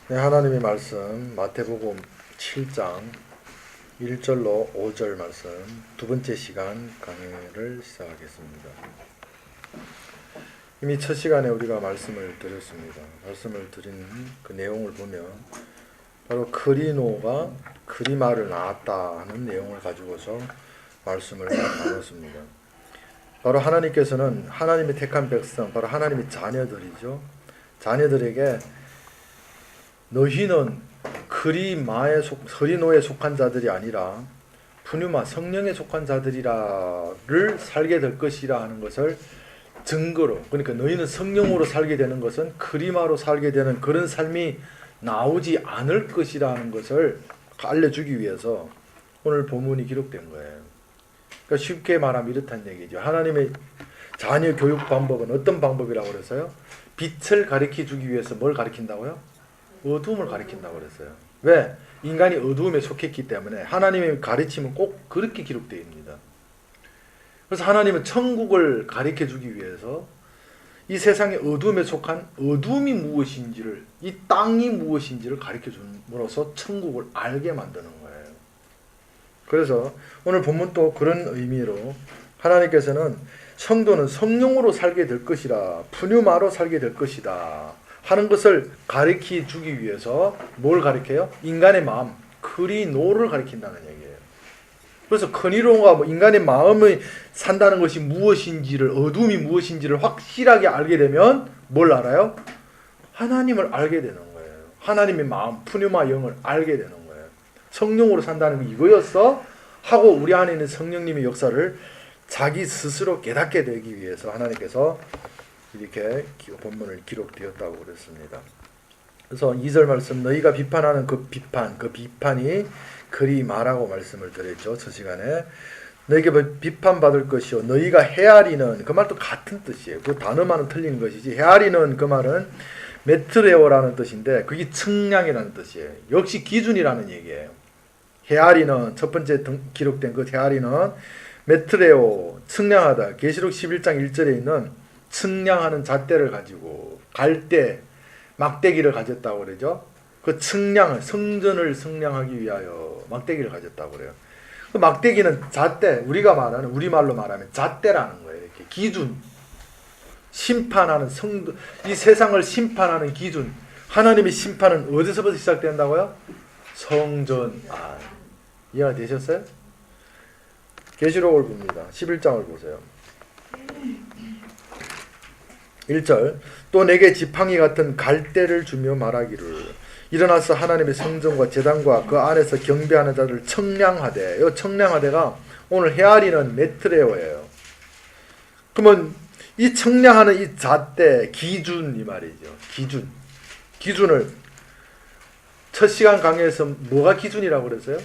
네, 하나님의 말씀 마태복음 7장 1절로 5절 말씀 두 번째 시간 강의를 시작하겠습니다. 이미 첫 시간에 우리가 말씀을 드렸습니다. 말씀을 드린 그 내용을 보면 바로 그리노가 그리마를 낳았다 하는 내용을 가지고서 말씀을 나눴습니다. 바로 하나님께서는 하나님의 택한 백성, 바로 하나님의 자녀들이죠. 자녀들에게 너희는 그리노에 속한 자들이 아니라 푸뉴마 성령에 속한 자들이라를 살게 될 것이라 하는 것을 증거로, 그러니까 너희는 성령으로 살게 되는 것은 그리마로 살게 되는 그런 삶이 나오지 않을 것이라는 것을 알려주기 위해서 오늘 본문이 기록된 거예요. 그러니까 쉽게 말하면 이렇다는 얘기죠. 하나님의 자녀 교육 방법은 어떤 방법이라고 그래서요? 빛을 가르쳐 주기 위해서 뭘 가르친다고요? 어두움을 가리킨다고 그랬어요. 왜? 인간이 어두움에 속했기 때문에 하나님의 가르침은 꼭 그렇게 기록되어 있습니다. 그래서 하나님은 천국을 가르쳐 주기 위해서 이 세상의 어두움에 속한 어둠이 무엇인지를, 이 땅이 무엇인지를 가르쳐 줌으로써 천국을 알게 만드는 거예요. 그래서 오늘 본문도 그런 의미로 하나님께서는 성도는 성령으로 살게 될 것이라, 푸뉴마로 살게 될 것이다 하는 것을 가르쳐 주기 위해서 뭘 가르쳐요? 인간의 마음, 그리노를 가르친다는 얘기예요. 그래서 그리노가 인간의 마음이 산다는 것이 무엇인지를, 어둠이 무엇인지를 확실하게 알게 되면 뭘 알아요? 하나님을 알게 되는 거예요. 하나님의 마음, 푸뉴마 영을 알게 되는 거예요. 성령으로 산다는 게 이거였어? 하고 우리 안에 있는 성령님의 역사를 자기 스스로 깨닫게 되기 위해서 하나님께서 이렇게 본문을 기록되었다고 그랬습니다. 그래서 2절 말씀, 너희가 비판하는 그 비판이 그리마라고 말씀을 드렸죠. 저 시간에 너희에게 비판받을 것이요 너희가 헤아리는, 그 말도 같은 뜻이에요. 그 단어만은 틀린 것이지, 헤아리는 그 말은 메트레오라는 뜻인데 그게 측량이라는 뜻이에요. 역시 기준이라는 얘기예요. 헤아리는, 첫 번째 기록된 그 헤아리는 메트레오, 측량하다. 계시록 11장 1절에 있는 측량하는 잣대를 가지고 갈대, 막대기를 가졌다고 그러죠. 그 측량을, 성전을 측량하기 위하여 막대기를 가졌다고 그래요. 그 막대기는 잣대, 우리가 말하는, 우리말로 말하면 잣대라는 거예요. 이렇게 기준, 심판하는 성도, 이 세상을 심판하는 기준. 하나님의 심판은 어디서부터 시작된다고요? 성전 안. 이해가 되셨어요? 계시록을 봅니다. 11장을 보세요. 1절, 또 내게 지팡이 같은 갈대를 주며 말하기를 일어나서 하나님의 성전과 제단과 그 안에서 경배하는 자들을 청량하되, 이 청량하되가 오늘 헤아리는 메트레오예요. 그러면 이 청량하는 이 잣대, 기준, 이 말이죠. 기준을 첫 시간 강의에서 뭐가 기준이라고 그랬어요?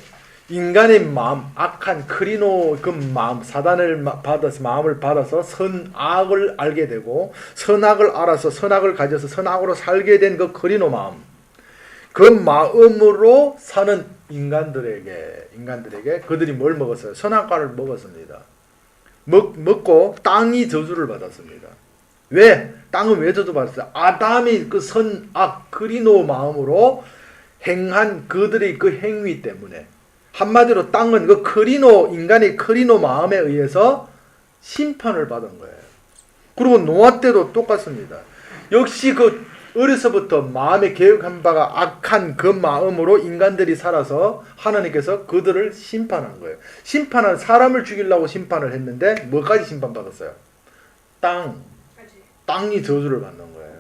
인간의 마음, 악한 크리노 그 마음, 사단을 받아서, 마음을 받아서 선악을 알게 되고, 선악을 알아서 선악을 가져서 선악으로 살게 된 그 크리노 마음, 그 마음으로 사는 인간들에게 그들이 뭘 먹었어요? 선악과를 먹었습니다. 먹고 땅이 저주를 받았습니다. 왜? 땅은 왜 저주받았어요? 아담이 그 선악 크리노 마음으로 행한 그들의 그 행위 때문에. 한마디로 땅은 그 인간의 크리노 마음에 의해서 심판을 받은 거예요. 그리고 노아 때도 똑같습니다. 역시 그 어려서부터 마음에 계획한 바가 악한 그 마음으로 인간들이 살아서 하나님께서 그들을 심판한 거예요. 심판은 사람을 죽이려고 심판을 했는데 뭐까지 심판받았어요? 땅이 저주를 받는 거예요.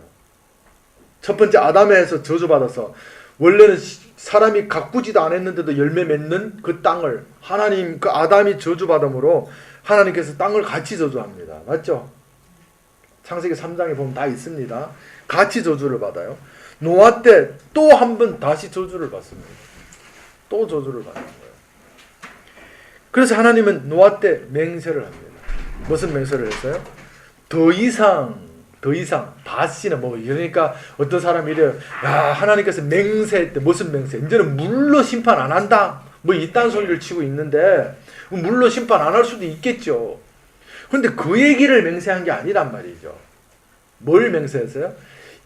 첫 번째 아담에서 저주받아서, 원래는 사람이 가꾸지도 않았는데도 열매 맺는 그 땅을 하나님, 그 아담이 저주받음으로 하나님께서 땅을 같이 저주합니다. 맞죠? 창세기 3장에 보면 다 있습니다. 같이 저주를 받아요. 노아 때 또 한 번 다시 저주를 받습니다. 또 저주를 받는 거예요. 그래서 하나님은 노아 때 맹세를 합니다. 무슨 맹세를 했어요? 더 이상 다시는 뭐, 그러니까 어떤 사람이 이래요. 야, 하나님께서 맹세했대. 무슨 맹세? 이제는 물로 심판 안 한다. 뭐 이딴 소리를 치고 있는데, 물로 심판 안 할 수도 있겠죠. 그런데 그 얘기를 맹세한 게 아니란 말이죠. 뭘 맹세했어요?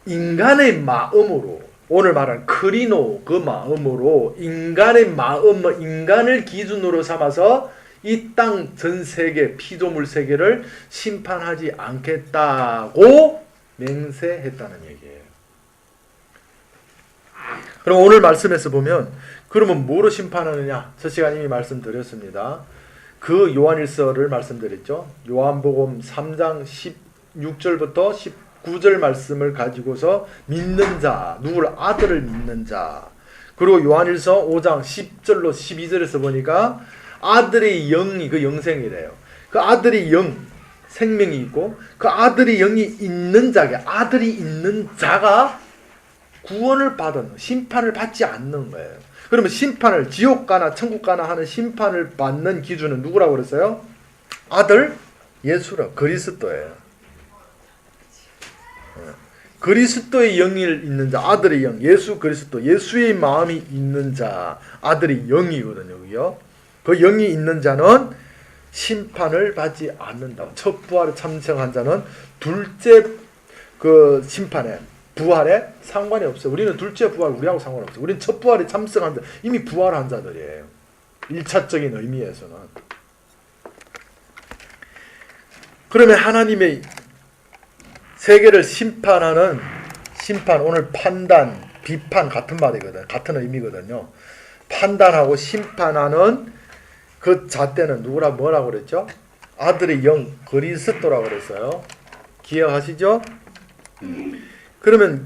인간의 마음으로, 오늘 말한 크리노 그 마음으로 인간의 마음, 인간을 기준으로 삼아서 이 땅 전 세계 피조물 세계를 심판하지 않겠다고 맹세했다는 얘기예요. 그럼 오늘 말씀에서 보면 그러면 뭐로 심판하느냐? 저 시간 이미 말씀드렸습니다. 그 요한일서를 말씀드렸죠. 요한복음 3장 16절부터 19절 말씀을 가지고서 믿는 자, 누구를 아들을 믿는 자. 그리고 요한일서 5장 10절로 12절에서 보니까 아들의 영이 그 영생이래요. 그 아들의 영, 생명이 있고 그 아들의 영이 있는 자게 아들이 있는 자가 구원을 받은 심판을 받지 않는 거예요. 그러면 심판을 지옥 가나 천국 가나 하는 심판을 받는 기준은 누구라고 그랬어요? 아들 예수라 그리스도예요. 그리스도의 영이 있는 자, 아들의 영, 예수 그리스도, 예수의 마음이 있는 자, 아들의 영이거든요. 여기요. 그 영이 있는 자는 심판을 받지 않는다. 첫 부활에 참석한 자는 둘째 그 심판에 부활에 상관이 없어요. 우리는 둘째 부활 우리하고 상관없어요. 우리는 첫 부활에 참석한 자, 이미 부활한 자들이에요. 1차적인 의미에서는. 그러면 하나님의 세계를 심판하는 심판, 오늘 판단, 비판 같은 말이거든요. 같은 의미거든요. 판단하고 심판하는 그 잣대는 뭐라고 그랬죠? 아들의 영 그리스도라고 그랬어요. 기억하시죠? 그러면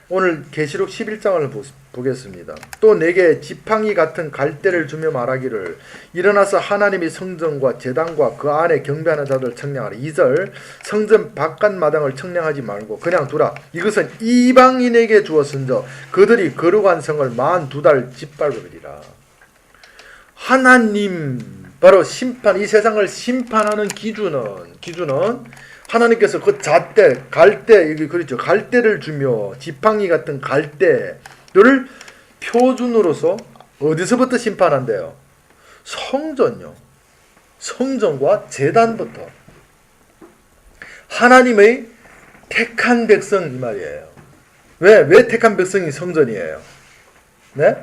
오늘 계시록 11장을 보겠습니다. 또 내게 지팡이 같은 갈대를 주며 말하기를 일어나서 하나님의 성전과 제단과 그 안에 경배하는 자들 청량하라. 2절 성전 바깥 마당을 청량하지 말고 그냥 두라. 이것은 이방인에게 주었은저 그들이 거룩한 성을 42달 짓밟으리라. 하나님 바로 심판, 이 세상을 심판하는 기준은 하나님께서 그 잣대, 갈대, 여기 그렇죠. 갈대를 주며 지팡이 같은 갈대를 표준으로서 어디서부터 심판한대요? 성전요. 성전과 제단부터. 하나님의 택한 백성 이 말이에요. 왜 택한 백성이 성전이에요? 네?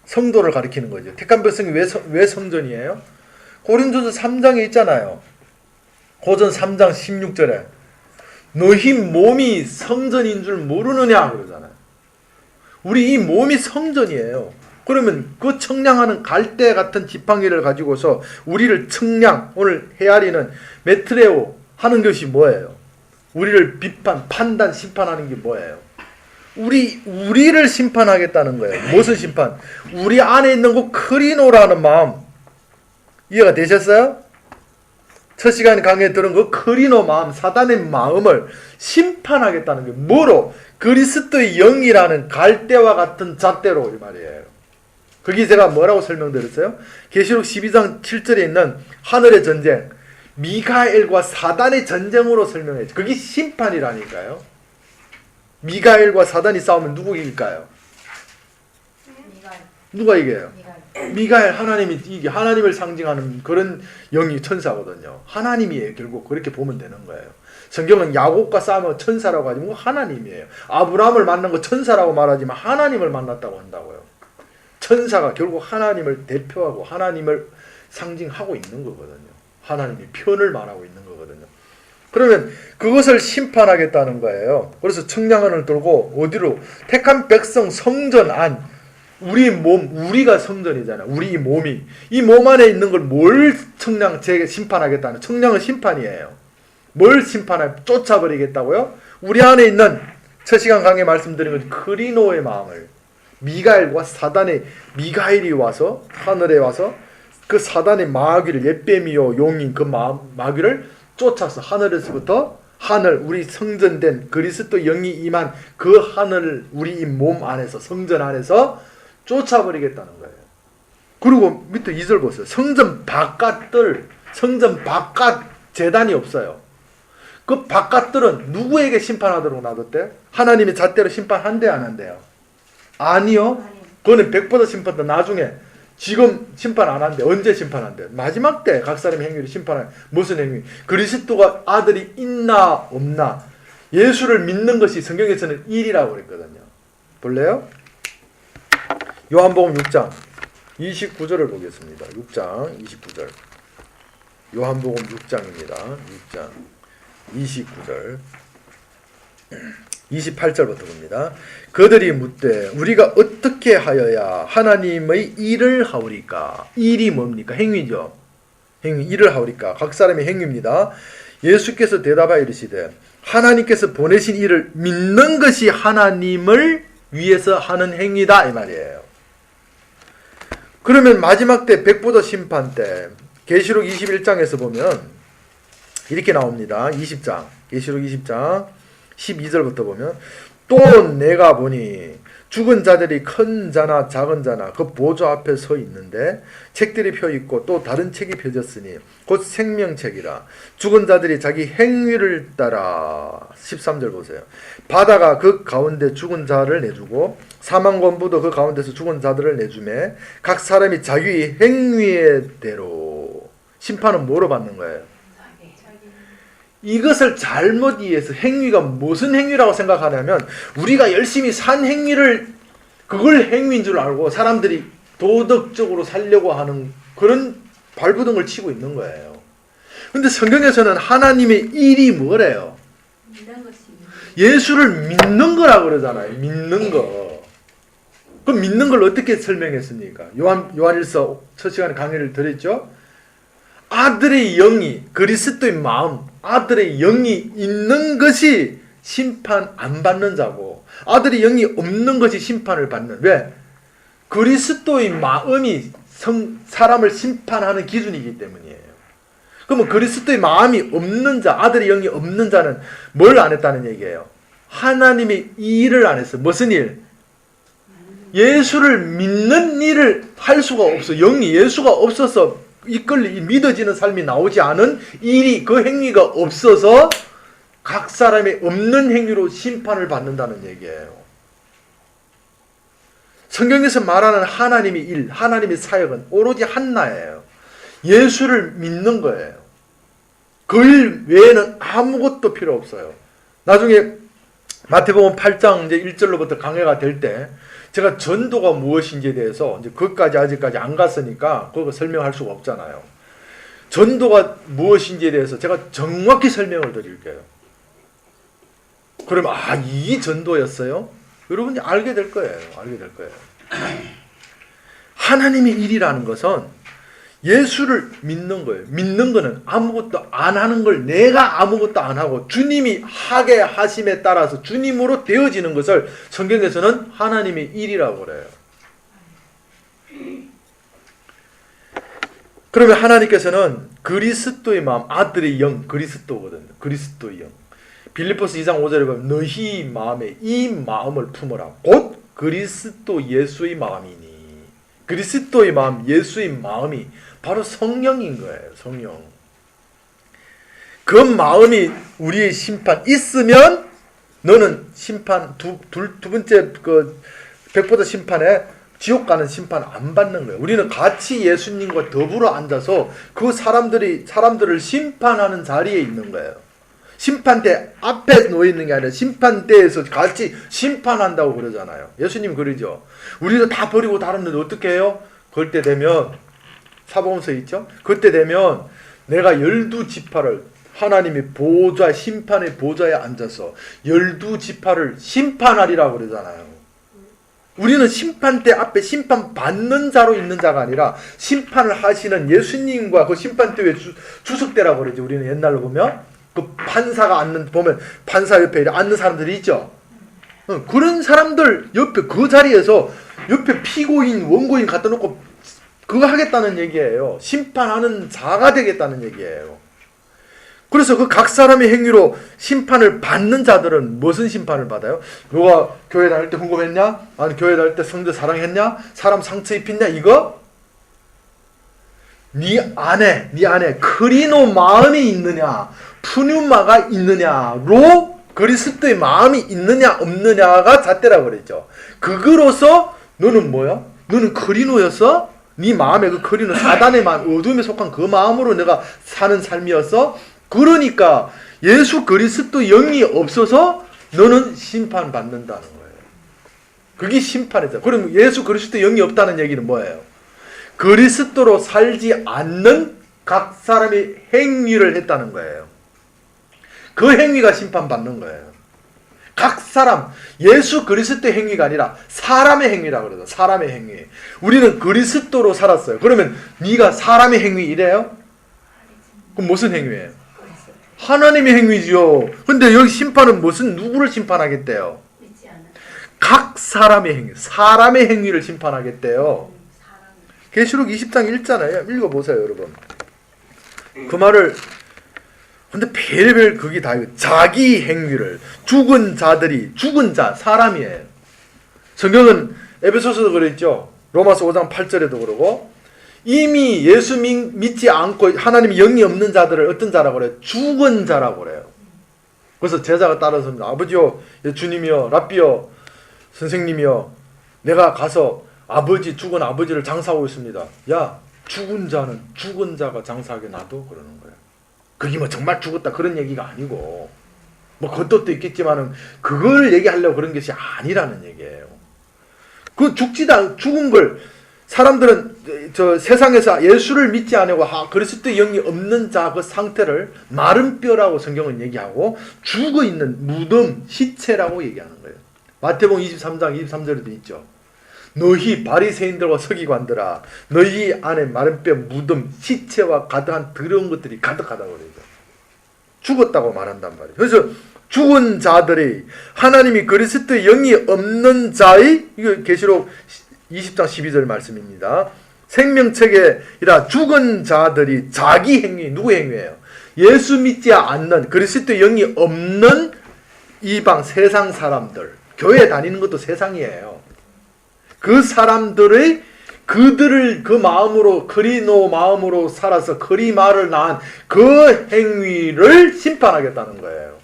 성도를 가리키는 거죠. 택한 백성이 왜 성전이에요? 고린도서 3장에 있잖아요. 고전 3장 16절에 너희 몸이 성전인 줄 모르느냐 그러잖아요. 우리 이 몸이 성전이에요. 그러면 그 청량하는 갈대 같은 지팡이를 가지고서 우리를 청량, 오늘 헤아리는 메트레오 하는 것이 뭐예요? 우리를 비판, 판단, 심판하는 게 뭐예요? 우리를 심판하겠다는 거예요. 무슨 심판? 우리 안에 있는 그 크리노라는 마음. 이해가 되셨어요? 첫 시간 강의에 들은 그 크리노 마음, 사단의 마음을 심판하겠다는 게 뭐로? 그리스도의 영이라는 갈대와 같은 잣대로 이 말이에요. 거기 제가 뭐라고 설명드렸어요? 계시록 12장 7절에 있는 하늘의 전쟁, 미가엘과 사단의 전쟁으로 설명했죠. 그게 심판이라니까요. 미가엘과 사단이 싸우면 누구 이길까요? 누가 이겨요? 미가엘 하나님이 이게 하나님을 상징하는 그런 영이 천사거든요. 하나님이에요. 결국 그렇게 보면 되는 거예요. 성경은 야곱과 싸우면 천사라고 하지 뭐 하나님이에요. 아브라함을 만난 거 천사라고 말하지만 하나님을 만났다고 한다고요. 천사가 결국 하나님을 대표하고 하나님을 상징하고 있는 거거든요. 하나님의 편을 말하고 있는 거거든요. 그러면 그것을 심판하겠다는 거예요. 그래서 청량한을 들고 어디로? 택한 백성 성전 안, 우리 몸, 우리가 성전이잖아. 우리 몸이. 이 몸 안에 있는 걸 뭘 심판하겠다는, 청량은 심판이에요. 뭘 심판해? 쫓아버리겠다고요? 우리 안에 있는 첫 시간 강의 말씀드린 것 크리노의 마음을, 미가엘과 사단의, 미가엘이 와서 하늘에 와서 그 사단의 마귀를, 옛뱀이요 용인 그 마귀를 쫓아서 하늘에서부터 하늘, 우리 성전된 그리스도 영이 임한 그 하늘을 우리 이 몸 안에서, 성전 안에서 쫓아버리겠다는 거예요. 그리고 밑에 2절 보세요. 성전 바깥들, 성전 바깥 제단이 없어요. 그 바깥들은 누구에게 심판하도록 놔뒀대요? 하나님의 잣대로 심판한대요, 안 한대요? 아니요. 그거는 100% 심판다. 나중에. 지금 심판 안 한대. 언제 심판한대? 마지막 때 각 사람의 행위를 심판할. 무슨 행위? 그리스도가 아들이 있나 없나. 예수를 믿는 것이 성경에서는 일이라고 그랬거든요. 볼래요? 요한복음 6장 29절을 보겠습니다. 6장 29절. 요한복음 6장입니다. 6장 29절. 28절부터 봅니다. 그들이 묻되 우리가 어떻게 하여야 하나님의 일을 하오리까? 일이 뭡니까? 행위죠. 행위, 일을 하오리까? 각 사람의 행위입니다. 예수께서 대답하여 이르시되 하나님께서 보내신 일을 믿는 것이 하나님을 위해서 하는 행위다 이 말이에요. 그러면 마지막 때 백보자 심판 때 계시록 21장에서 보면 이렇게 나옵니다. 20장 계시록 20장 12절부터 보면 또 내가 보니 죽은 자들이 큰 자나 작은 자나 그 보좌 앞에 서 있는데 책들이 펴 있고 또 다른 책이 펴졌으니 곧 생명책이라. 죽은 자들이 자기 행위를 따라 13절 보세요. 바다가 그 가운데 죽은 자를 내주고 사망권부도 그 가운데서 죽은 자들을 내주매 각 사람이 자기 행위대로 심판은 뭐로 받는 거예요? 이것을 잘못 이해해서 행위가 무슨 행위라고 생각하냐면 우리가 열심히 산 행위를 그걸 행위인 줄 알고 사람들이 도덕적으로 살려고 하는 그런 발부둥을 치고 있는 거예요. 근데 성경에서는 하나님의 일이 뭐래요? 예수를 믿는 거라고 그러잖아요. 믿는 거. 그럼 믿는 걸 어떻게 설명했습니까? 요한일서 첫 시간에 강의를 드렸죠? 아들의 영이 그리스도의 마음 아들의 영이 있는 것이 심판 안 받는 자고 아들의 영이 없는 것이 심판을 받는. 왜? 그리스도의 마음이 사람을 심판하는 기준이기 때문이에요. 그러면 그리스도의 마음이 없는 자 아들의 영이 없는 자는 뭘 안 했다는 얘기예요? 하나님의 일을 안 했어요. 무슨 일? 예수를 믿는 일을 할 수가 없어. 영이 예수가 없어서 믿어지는 삶이 나오지 않은 일이 그 행위가 없어서 각 사람의 없는 행위로 심판을 받는다는 얘기예요. 성경에서 말하는 하나님의 일, 하나님의 사역은 오로지 하나예요. 예수를 믿는 거예요. 그 일 외에는 아무것도 필요 없어요. 나중에 마태복음 8장 이제 1절로부터 강해가 될 때 제가 전도가 무엇인지에 대해서 이제 그것까지 아직까지 안 갔으니까 그거 설명할 수가 없잖아요. 전도가 무엇인지에 대해서 제가 정확히 설명을 드릴게요. 그러면 이게 전도였어요? 여러분이 알게 될 거예요. 알게 될 거예요. 하나님의 일이라는 것은 예수를 믿는 거예요. 믿는 거는 아무것도 안 하는 걸 내가 아무것도 안 하고 주님이 하게 하심에 따라서 주님으로 되어지는 것을 성경에서는 하나님의 일이라고 그래요. 그러면 하나님께서는 그리스도의 마음, 아들의 영, 그리스도거든요. 그리스도의 영. 빌립보서 2장 5절에 보면 너희 마음에 이 마음을 품어라. 곧 그리스도 예수의 마음이니. 그리스도의 마음, 예수의 마음이 바로 성령인 거예요. 성령. 그 마음이 우리의 심판 있으면 너는 심판 두 번째 그 백보자 심판에 지옥 가는 심판 안 받는 거예요. 우리는 같이 예수님과 더불어 앉아서 그 사람들을 심판하는 자리에 있는 거예요. 심판대 앞에 놓여 있는 게 아니라 심판대에서 같이 심판한다고 그러잖아요. 예수님 그러죠. 우리도 다 버리고 다른데 어떻게 해요? 그럴 때 되면 사복음서에 있죠. 그때 되면 내가 12지파를 하나님의 보좌 심판의 보좌에 앉아서 12지파를 심판하리라고 그러잖아요. 우리는 심판대 앞에 심판받는 자로 있는 자가 아니라 심판을 하시는 예수님과 그 심판대에 주석대라고 그러죠. 우리는 옛날로 보면 그 판사가 보면 판사 옆에 앉는 사람들이 있죠. 그런 사람들 옆에 그 자리에서 옆에 피고인 원고인 갖다 놓고 그거 하겠다는 얘기예요. 심판하는 자가 되겠다는 얘기예요. 그래서 그 각 사람의 행위로 심판을 받는 자들은 무슨 심판을 받아요? 너가 교회 다닐 때 궁금했냐? 아니 교회 다닐 때 성도 사랑했냐? 사람 상처 입혔냐? 이거? 네 안에 그리노 마음이 있느냐? 푸뉴마가 있느냐로 그리스도의 마음이 있느냐 없느냐가 잣대라고 그랬죠. 그거로서 너는 뭐야? 너는 그리노였어? 네 마음에 그 그리노 사단의 마음, 어둠에 속한 그 마음으로 내가 사는 삶이었어? 그러니까 예수 그리스도 영이 없어서 너는 심판받는다는 거예요. 그게 심판이죠. 그럼 예수 그리스도의 영이 없다는 얘기는 뭐예요? 그리스도로 살지 않는 각 사람이 행위를 했다는 거예요. 그 행위가 심판받는 거예요. 각 사람, 예수 그리스도의 행위가 아니라 사람의 행위라고 그러죠. 사람의 행위. 우리는 그리스도로 살았어요. 그러면 네가 사람의 행위 이래요? 그럼 무슨 행위예요? 하나님의 행위지요. 근데 여기 심판은 누구를 심판하겠대요? 각 사람의 행위, 사람의 행위를 심판하겠대요. 계시록 20장 1잖아요. 읽어보세요, 여러분. 그 말을, 근데 별별 그게 다 자기 행위를, 죽은 자, 사람이에요. 성경은 에베소서도 그랬죠. 로마서 5장 8절에도 그러고, 이미 예수 믿지 않고 하나님의 영이 없는 자들을 어떤 자라고 그래요? 죽은 자라고 그래요. 그래서 제자가 따라서 아버지요, 주님이요, 랍비요, 선생님이요, 내가 가서 죽은 아버지를 장사하고 있습니다. 야, 죽은 자가 장사하게 놔둬? 그러는 거예요. 그게 뭐 정말 죽었다 그런 얘기가 아니고, 뭐 그것도 있겠지만은 그걸 얘기하려고 그런 것이 아니라는 얘기예요. 그 죽은 걸 사람들은 저 세상에서 예수를 믿지 않고 그리스도의 영이 없는 자 그 상태를 마른 뼈라고 성경은 얘기하고 죽어 있는 무덤, 시체라고 얘기하는 거예요. 마태복음 23장 23절에도 있죠. 너희 바리새인들과 서기관들아, 너희 안에 마른 뼈, 무덤, 시체와 가득한 더러운 것들이 가득하다고 그러죠. 죽었다고 말한단 말이에요. 그래서 죽은 자들이 하나님이 그리스도의 영이 없는 자의, 이거 계시록 20장 12절 말씀입니다. 생명책에이라 죽은 자들이 자기 행위, 누구 행위예요? 예수 믿지 않는 그리스도의 영이 없는 이방 세상 사람들, 교회 다니는 것도 세상이에요. 그 사람들의 그들을 그 마음으로 그리노 마음으로 살아서 그리마를 낳은 그 행위를 심판하겠다는 거예요.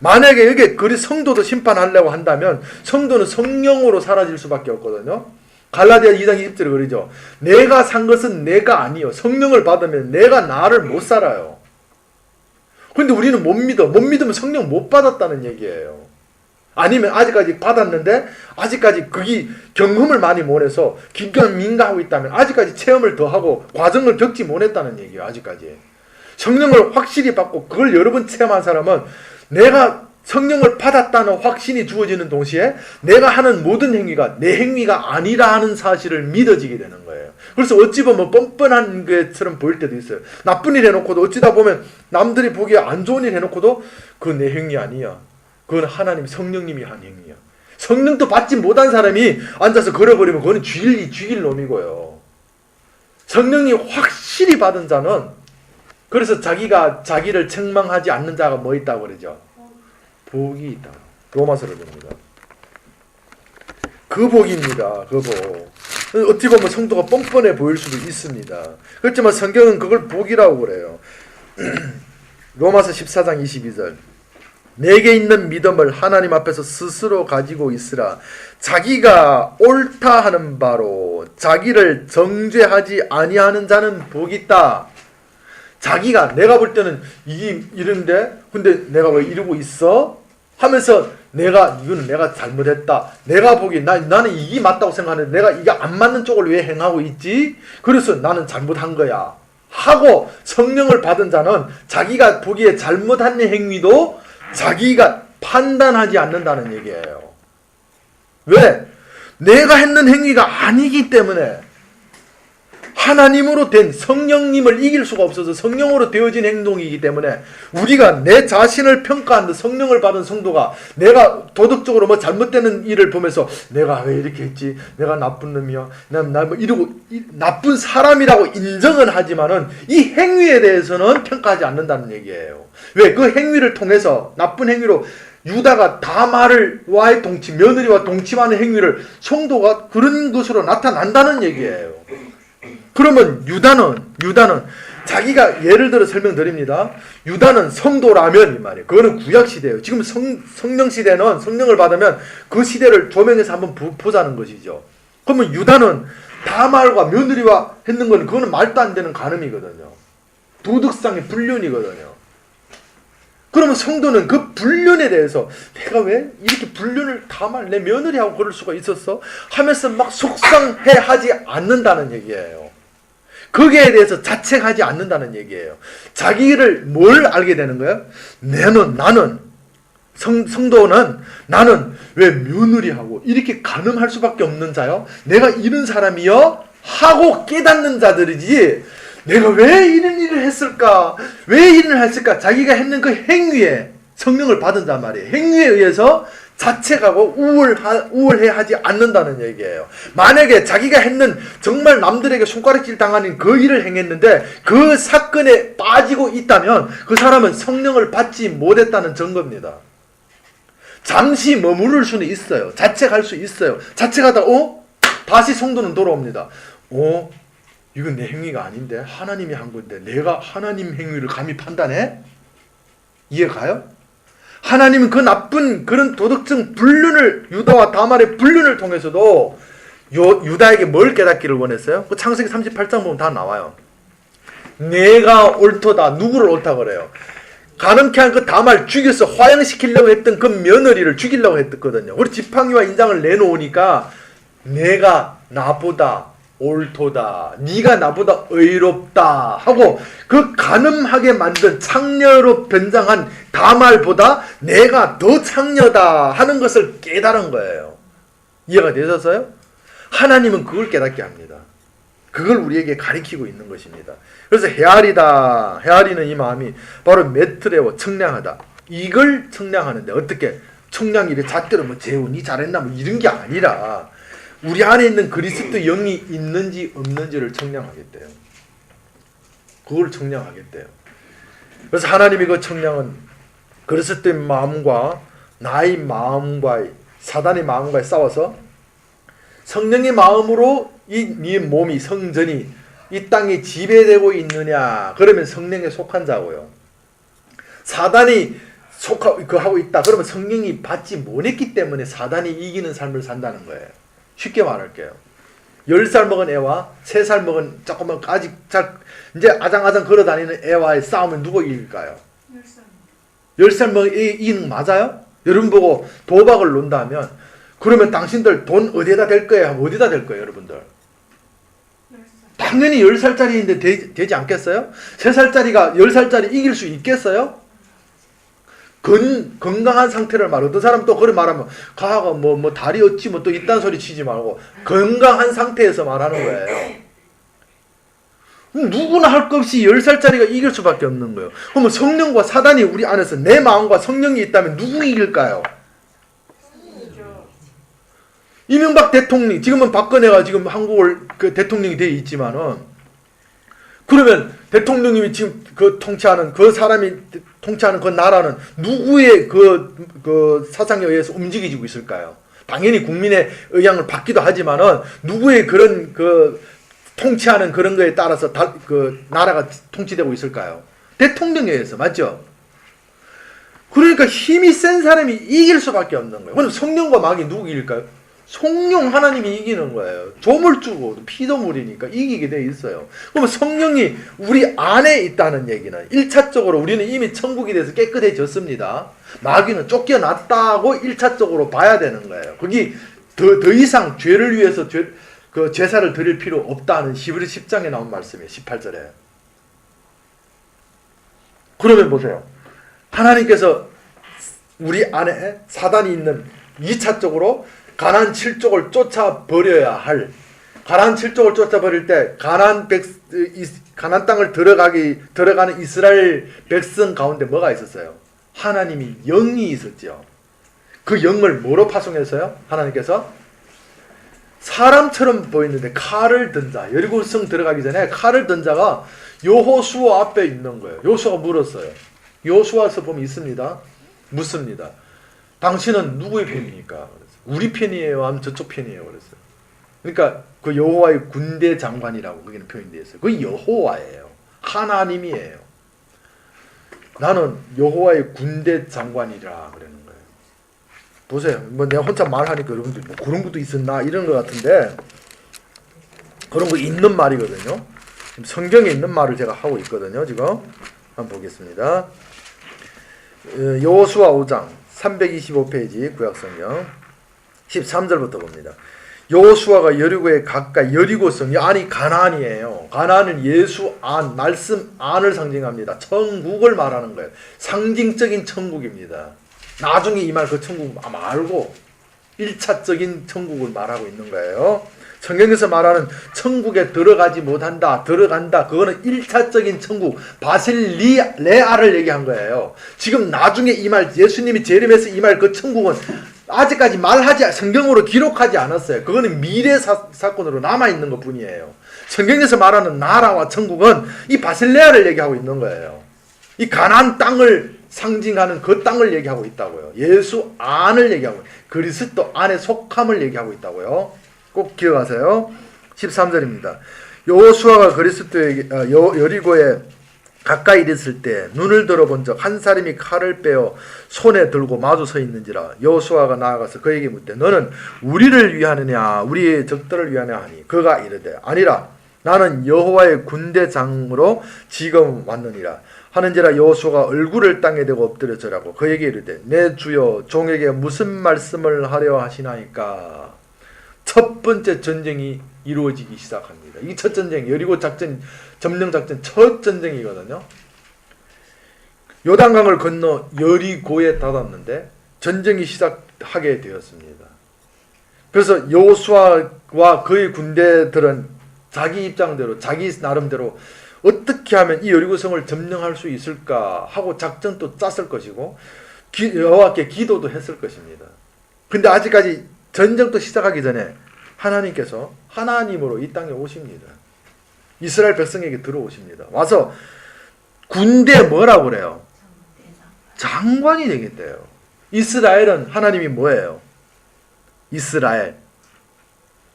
만약에 여기 성도도 심판하려고 한다면 성도는 성령으로 사라질 수밖에 없거든요. 갈라디아 2장 20절에 그러죠. 내가 산 것은 내가 아니요. 성령을 받으면 내가 나를 못 살아요. 근데 우리는 못 믿으면 성령 못 받았다는 얘기예요. 아니면 아직까지 받았는데 아직까지 그게 경험을 많이 못 해서 기껏 민가하고 있다면 아직까지 체험을 더 하고 과정을 겪지 못했다는 얘기예요. 아직까지. 성령을 확실히 받고 그걸 여러 번 체험한 사람은 내가 성령을 받았다는 확신이 주어지는 동시에 내가 하는 모든 행위가 내 행위가 아니라는 사실을 믿어지게 되는 거예요. 그래서 어찌 보면 뻔뻔한 것처럼 보일 때도 있어요. 나쁜 일 해놓고도 어찌다 보면 남들이 보기에 안 좋은 일 해놓고도 그건 내 행위 아니야. 그건 하나님 성령님이 한 행위야. 성령도 받지 못한 사람이 앉아서 걸어버리면 그건 죽일 놈이고요. 성령이 확실히 받은 자는, 그래서 자기를 책망하지 않는 자가 뭐 있다고 그러죠? 복이 있다. 로마서를 봅니다. 그 복입니다. 그 복. 어찌 보면 성도가 뻔뻔해 보일 수도 있습니다. 그렇지만 성경은 그걸 복이라고 그래요. 로마서 14장 22절. 내게 있는 믿음을 하나님 앞에서 스스로 가지고 있으라. 자기가 옳다 하는 바로 자기를 정죄하지 아니하는 자는 복이 있다. 자기가 내가 볼 때는 이게 이런데 근데 내가 왜 이러고 있어? 하면서 이거는 내가 잘못했다. 내가 보기에 나는 이게 맞다고 생각하는데 내가 이게 안 맞는 쪽을 왜 행하고 있지? 그래서 나는 잘못한 거야. 하고 성령을 받은 자는 자기가 보기에 잘못한 행위도 자기가 판단하지 않는다는 얘기예요. 왜? 내가 했는 행위가 아니기 때문에 하나님으로 된 성령님을 이길 수가 없어서 성령으로 되어진 행동이기 때문에 우리가 내 자신을 평가하는 성령을 받은 성도가 내가 도덕적으로 뭐 잘못되는 일을 보면서 내가 왜 이렇게 했지? 내가 나쁜 놈이야. 나 뭐 이러고 나쁜 사람이라고 인정은 하지만은 이 행위에 대해서는 평가하지 않는다는 얘기예요. 왜? 그 행위를 통해서 나쁜 행위로 유다가 다말과의 동침, 며느리와 동침하는 행위를 성도가 그런 것으로 나타난다는 얘기예요. 그러면 유다는 자기가 예를 들어 설명드립니다. 유다는 성도라면 이 말이에요. 그거는 구약 시대예요. 지금 성령 시대는 성령을 받으면 그 시대를 조명해서 한번 보자는 것이죠. 그러면 유다는 다말과 며느리와 했는 건 그거는 말도 안 되는 간음이거든요. 도덕상의 불륜이거든요. 그러면 성도는 그 불륜에 대해서 내가 왜 이렇게 불륜을 담아 내 며느리하고 그럴 수가 있었어? 하면서 막 속상해하지 않는다는 얘기예요. 거기에 대해서 자책하지 않는다는 얘기예요. 자기를 뭘 알게 되는 거예요? 나는 성도는 나는 왜 며느리하고 이렇게 간음할 수밖에 없는 자요? 내가 이런 사람이요? 하고 깨닫는 자들이지 내가 왜 이런 일을 했을까? 왜 이런 일을 했을까? 자기가 했는 그 행위에 성령을 받은 자 말이에요. 행위에 의해서 자책하고 우월해하지 않는다는 얘기예요. 만약에 자기가 했는 정말 남들에게 손가락질 당하는 그 일을 행했는데 그 사건에 빠지고 있다면 그 사람은 성령을 받지 못했다는 증거입니다. 잠시 머무를 수는 있어요. 자책할 수 있어요. 자책하다가 다시 성도는 돌아옵니다. 이건 내 행위가 아닌데 하나님이 한 건데 내가 하나님 행위를 감히 판단해? 이해가요? 하나님은 그 나쁜 그런 도덕적 불륜을 유다와 다말의 불륜을 통해서도 유다에게 뭘 깨닫기를 원했어요? 그 창세기 38장 보면 다 나와요. 내가 옳도다. 누구를 옳다 그래요? 가늠케 한 그 다말 죽여서 화형시키려고 했던 그 며느리를 죽이려고 했거든요. 우리 지팡이와 인장을 내놓으니까 내가 나보다 옳도다. 네가 나보다 의롭다 하고 그 간음하게 만든 창녀로 변장한 다말보다 내가 더 창녀다 하는 것을 깨달은 거예요. 이해가 되셨어요? 하나님은 그걸 깨닫게 합니다. 그걸 우리에게 가리키고 있는 것입니다. 그래서 헤아리다. 헤아리는 이 마음이 바로 메트레오 청량하다. 이걸 청량하는데 어떻게 청량이 잣대로 뭐 재훈이 잘했나 뭐 이런 게 아니라 우리 안에 있는 그리스도 영이 있는지 없는지를 청량하겠대요. 그걸 청량하겠대요. 그래서 하나님이 그 청량은 그리스도의 마음과 나의 마음과 사단의 마음과 싸워서 성령의 마음으로 네 몸이 성전이 이 땅에 지배되고 있느냐 그러면 성령에 속한 자고요. 사단이 하고 있다 그러면 성령이 받지 못했기 때문에 사단이 이기는 삶을 산다는 거예요. 쉽게 말할게요. 10살 먹은 애와 3살 먹은 조금만 아직 이제 아장아장 걸어다니는 애와의 싸움은 누가 이길까요? 10살 먹은 애 이기는 거 맞아요? 여러분 보고 도박을 논다면 그러면 당신들 돈 어디에다 댈 거예요? 하면 어디다 댈 거예요, 여러분들? 당연히 10살짜리인데 되지 않겠어요? 3살짜리가 10살짜리 이길 수 있겠어요? 건강한 상태를 말해. 어떤 사람 또 그런 말하면 가가 뭐 다리 어찌 뭐 또 이딴 소리 치지 말고 건강한 상태에서 말하는 거예요. 누구나 할 것 없이 10살짜리가 이길 수밖에 없는 거예요. 그러면 성령과 사단이 우리 안에서 내 마음과 성령이 있다면 누구 이길까요? 이명박 대통령, 지금은 박근혜가 지금 한국을 그 대통령이 되어 있지만은 그러면 대통령님이 지금 그 통치하는 그 사람이 통치하는 그 나라는 누구의 그 사상에 의해서 움직이고 있을까요? 당연히 국민의 의향을 받기도 하지만은 누구의 그런 그 통치하는 그런 거에 따라서 그 나라가 통치되고 있을까요? 대통령에 의해서 맞죠? 그러니까 힘이 센 사람이 이길 수밖에 없는 거예요. 그럼 성령과 마귀 누구 이길까요? 성령 하나님이 이기는 거예요. 조물주고 피조물이니까 이기게 돼 있어요. 그러면 성령이 우리 안에 있다는 얘기는 1차적으로 우리는 이미 천국에 대해서 깨끗해졌습니다. 마귀는 쫓겨났다고 1차적으로 봐야 되는 거예요. 거기 더 이상 죄를 위해서 그 제사를 드릴 필요 없다는 히브리 10장에 나온 말씀이에요. 18절에. 그러면 보세요. 하나님께서 우리 안에 사단이 있는 2차적으로 가나안 7족을 쫓아버려야 할 가나안 7족을 쫓아버릴 때 가나안 땅을 들어가는 이스라엘 백성 가운데 뭐가 있었어요? 하나님이 영이 있었죠. 그 영을 뭐로 파송했어요? 하나님께서 사람처럼 보이는데 칼을 든 자, 여리고성 들어가기 전에 칼을 든 자가 여호수아 앞에 있는 거예요. 여호수아가 물었어요. 여호수아서 보면 있습니다. 묻습니다. 당신은 누구의 편입니까? 우리 편이에요? 아니면 저쪽 편이에요? 그랬어요. 그러니까 그 여호와의 군대 장관이라고 거기는 표현되어 있어요. 그 여호와예요. 하나님이에요. 나는 여호와의 군대 장관이라 그러는 거예요. 보세요. 뭐 내가 혼자 말하니까 여러분들 뭐 그런 것도 있었나 이런 것 같은데 그런 거 있는 말이거든요. 성경에 있는 말을 제가 하고 있거든요. 지금 한번 보겠습니다. 여호수아 5장 325페이지 구약성경 13절부터 봅니다. 여호수아가 여리고에 가까이, 여리고성 아니 가나안이에요. 가나안은 예수 안, 말씀 안을 상징합니다. 천국을 말하는 거예요. 상징적인 천국입니다. 나중에 임할 그 천국 말고 1차적인 천국을 말하고 있는 거예요. 성경에서 말하는 천국에 들어가지 못한다, 들어간다, 그거는 1차적인 천국, 바실레아를 얘기한 거예요. 지금 나중에 임할, 예수님이 재림해서 임할 그 천국은 아직까지 성경으로 기록하지 않았어요. 그거는 미래 사건으로 남아있는 것 뿐이에요. 성경에서 말하는 나라와 천국은 이 바실레아를 얘기하고 있는 거예요. 이 가나안 땅을 상징하는 그 땅을 얘기하고 있다고요. 예수 안을 얘기하고, 그리스도 안에 속함을 얘기하고 있다고요. 꼭 기억하세요. 13절입니다. 여호수아가 그리스도에게 여리고에 가까이 이르렀을 때 눈을 들어본즉 한 사람이 칼을 빼어 손에 들고 마주 서 있는지라. 여호수아가 나아가서 그에게 묻되 너는 우리를 위하느냐 우리의 적들을 위하느냐 하니 그가 이르되 아니라 나는 여호와의 군대장으로 지금 왔느니라 하는지라. 여호수아가 얼굴을 땅에 대고 엎드려 절하고 그에게 이르되 내 주여 종에게 무슨 말씀을 하려 하시나이까. 첫 번째 전쟁이 이루어지기 시작합니다. 이 첫 전쟁, 여리고 작전, 점령 작전 첫 전쟁이거든요. 요단강을 건너 여리고에 닿았는데 전쟁이 시작하게 되었습니다. 그래서 여호수아와 그의 군대들은 자기 입장대로, 자기 나름대로 어떻게 하면 이 여리고성을 점령할 수 있을까 하고 작전도 짰을 것이고 여호와께 기도도 했을 것입니다. 근데 아직까지 전쟁도 시작하기 전에 하나님께서 하나님으로 이 땅에 오십니다. 이스라엘 백성에게 들어오십니다. 와서 군대 뭐라고 그래요? 장관이 되겠대요. 이스라엘은 하나님이 뭐예요? 이스라엘.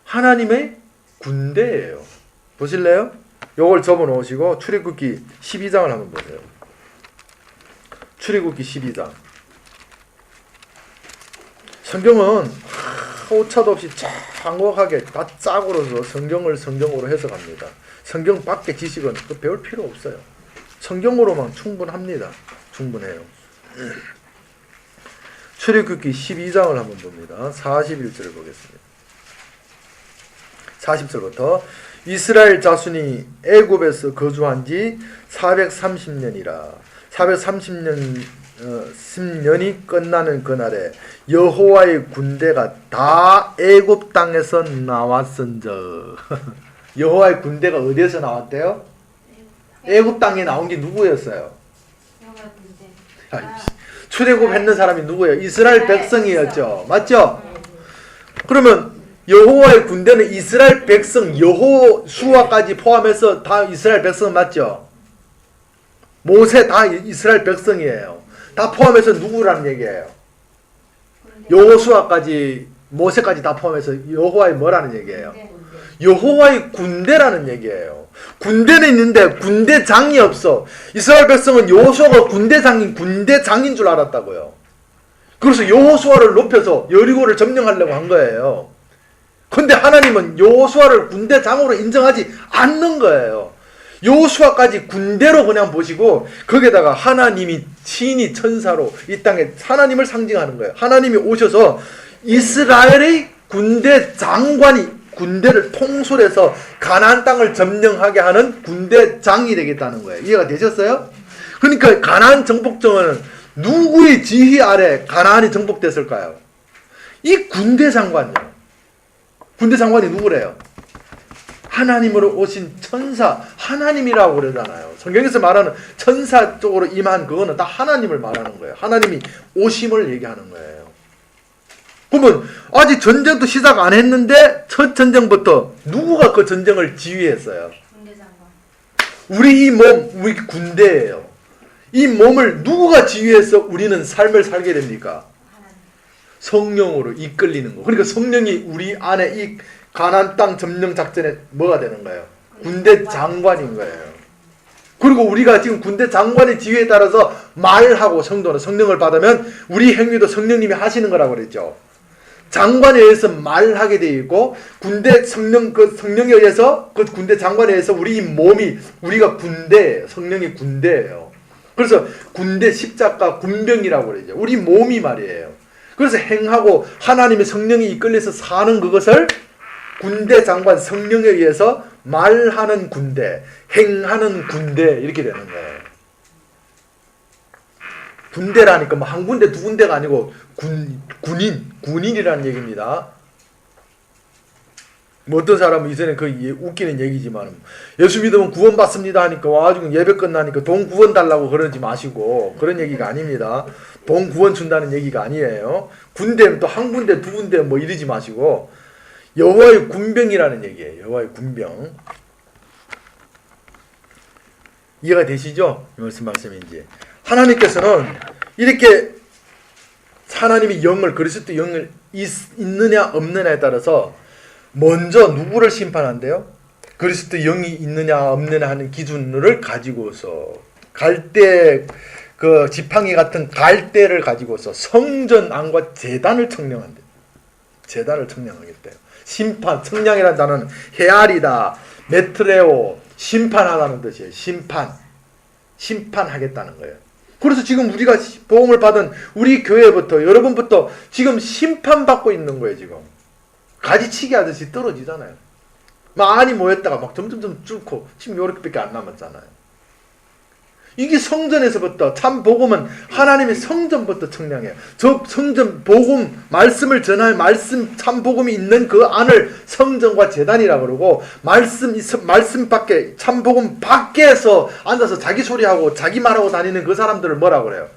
하나님의 군대예요. 보실래요? 요걸 접어 놓으시고 출애굽기 12장을 한번 보세요. 출애굽기 12장. 성경은 오차도 없이 정확하게 다 짝으로서 성경으로 해석합니다. 성경 밖의 지식은 배울 필요 없어요. 성경으로만 충분합니다. 충분해요. 출애굽기 12장을 한번 봅니다. 41절을 보겠습니다. 40절부터 이스라엘 자손이 애굽에서 거주한 지 430년이라 430년이 끝나는 그날에 여호와의 군대가 다 애굽 땅에서 나왔은즉 여호와의 군대가 어디에서 나왔대요? 애굽 땅에 나온 게 누구였어요? 출애굽 했는 사람이 누구예요? 이스라엘 백성이었죠. 맞죠? 그러면 여호와의 군대는 이스라엘 백성 여호수아까지 포함해서 다 이스라엘 백성 맞죠? 모세 다 이스라엘 백성이에요. 다 포함해서 누구라는 얘기예요? 여호수아까지 모세까지 다 포함해서 여호와의 뭐라는 얘기예요? 여호와의 군대라는 얘기예요. 군대는 있는데 군대장이 없어. 이스라엘 백성은 여호수아가 군대장인 줄 알았다고요. 그래서 여호수아를 높여서 여리고를 점령하려고 한 거예요. 근데 하나님은 여호수아를 군대장으로 인정하지 않는 거예요. 여호수아까지 군대로 그냥 보시고 거기에다가 하나님이 친히 천사로 이 땅에 하나님을 상징하는 거예요. 하나님이 오셔서 이스라엘의 군대 장관이 군대를 통솔해서 가나안 땅을 점령하게 하는 군대장이 되겠다는 거예요. 이해가 되셨어요? 그러니까 가나안 정복정은 누구의 지휘 아래 가나안이 정복됐을까요? 이 군대 장관이요. 군대 장관이 누구래요? 하나님으로 오신 천사, 하나님이라고 그러잖아요. 성경에서 말하는 천사 쪽으로 임한 그거는 다 하나님을 말하는 거예요. 하나님이 오심을 얘기하는 거예요. 그러면 아직 전쟁도 시작 안 했는데 첫 전쟁부터 누구가 그 전쟁을 지휘했어요? 우리 이 몸, 우리 군대예요. 이 몸을 누구가 지휘해서 우리는 삶을 살게 됩니까? 성령으로 이끌리는 거. 그러니까 성령이 우리 안에 이 가나안 땅 점령 작전에 뭐가 되는 거예요? 군대 장관인 거예요. 그리고 우리가 지금 군대 장관의 지휘에 따라서 말하고 성도는 성령을 받으면 우리 행위도 성령님이 하시는 거라고 그랬죠. 장관에 의해서 말하게 되어 있고 군대 성령에 의해서 그 군대 장관에 의해서 우리 이 몸이 우리가 군대예요. 성령이 군대예요. 그래서 군대, 십자가, 군병이라고 그러죠. 우리 몸이 말이에요. 그래서 행하고 하나님의 성령이 이끌려서 사는 그것을 군대 장관 성령에 의해서 말하는 군대, 행하는 군대 이렇게 되는 거예요. 군대라니까 뭐 한 군데 두 군데가 아니고 군인이라는 얘기입니다. 뭐 어떤 사람은 이전에 그 웃기는 얘기지만 예수 믿으면 구원받습니다 하니까 와가지고 예배 끝나니까 돈 구원 달라고 그러지 마시고 그런 얘기가 아닙니다. 돈 구원 준다는 얘기가 아니에요. 군대는 또 한 군데 두 군데 뭐 이러지 마시고 여호와의 군병이라는 얘기예요. 여호와의 군병. 이해가 되시죠? 무슨 말씀인지. 하나님께서는 이렇게 하나님이 영을 그리스도 영을 있느냐 없느냐에 따라서 먼저 누구를 심판한대요? 그리스도 영이 있느냐 없느냐 하는 기준을 가지고서 갈대 그 지팡이 같은 갈대를 가지고서 성전 안과 제단을 청량한대요. 제단을 청량하겠대요. 심판, 청량이라는 단어는 헤아리다, 메트레오, 심판하다는 뜻이에요. 심판하겠다는 거예요. 그래서 지금 우리가 보험을 받은 우리 교회부터 여러분부터 지금 심판받고 있는 거예요. 지금 가지치기 하듯이 떨어지잖아요. 많이 모였다가 막 점점 줄고 지금 요렇게밖에 안 남았잖아요. 이게 성전에서부터 참 복음은 하나님의 성전부터 청량해요. 저 성전 복음 말씀을 전할 말씀 참 복음이 있는 그 안을 성전과 제단이라고 그러고 말씀 밖에 참 복음 밖에서 앉아서 자기 소리하고 자기 말하고 다니는 그 사람들을 뭐라고 그래요?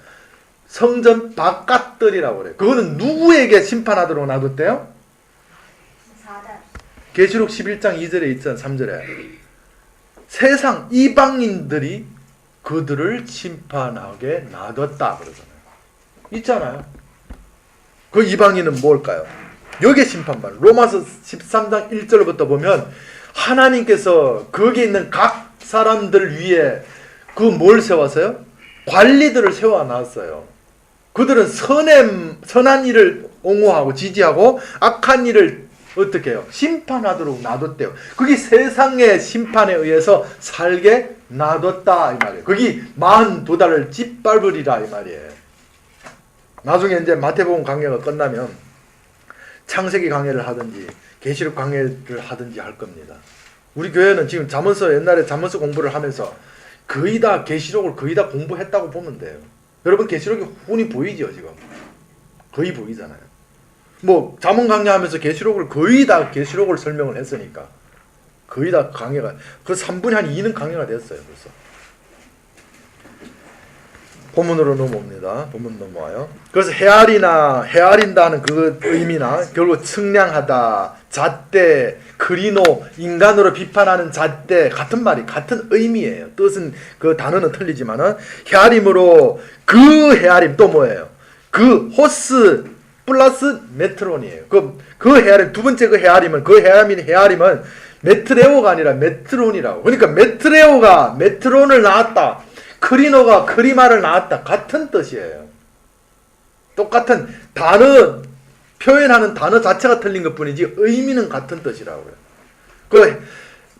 성전 바깥들이라고 그래요. 그거는 누구에게 심판하도록 놔뒀대요? 계시록 11장 2절에 있잖아요. 3절에 세상 이방인들이 그들을 심판하게 놔뒀다 그러잖아요. 있잖아요. 그 이방인은 뭘까요? 여기에 심판받는 로마서 13장 1절부터 보면 하나님께서 거기에 있는 각 사람들 위에 그 뭘 세웠어요? 관리들을 세워놨어요. 그들은 선한 일을 옹호하고 지지하고 악한 일을 어떻게 해요? 심판하도록 놔뒀대요. 그게 세상의 심판에 의해서 살게 놔뒀다 이 말이에요. 거기 42달을 짓밟으리라 이 말이에요. 나중에 이제 마태복음 강해가 끝나면 창세기 강해를 하든지 계시록 강해를 하든지 할 겁니다. 우리 교회는 지금 잠언서 옛날에 잠언서 공부를 하면서 거의 다 계시록을 거의 다 공부했다고 보면 돼요. 여러분 계시록이 흔히 보이죠 지금? 거의 보이잖아요. 뭐 잠언 강의하면서 계시록을 거의 다 계시록을 설명을 했으니까 거의 다 강의가 그 3분의 한 2는 강의가 됐어요 벌써. 본문으로 넘어옵니다. 본문 넘어와요. 그래서 헤아린다는 그 의미나 결국 측량하다, 잣대, 크리노, 인간으로 비판하는 잣대 같은 말이 같은 의미예요. 뜻은 그 단어는 틀리지만은 헤아림으로 그 헤아림 또 뭐예요? 그 호스 플러스 메트론이에요. 그 헤아림 두 번째 그 헤아림은 메트레오가 아니라 메트론이라고. 그러니까 메트레오가 메트론을 낳았다. 크리노가 크리마를 낳았다. 같은 뜻이에요. 똑같은 단어 표현하는 단어 자체가 틀린 것뿐이지 의미는 같은 뜻이라고요. 그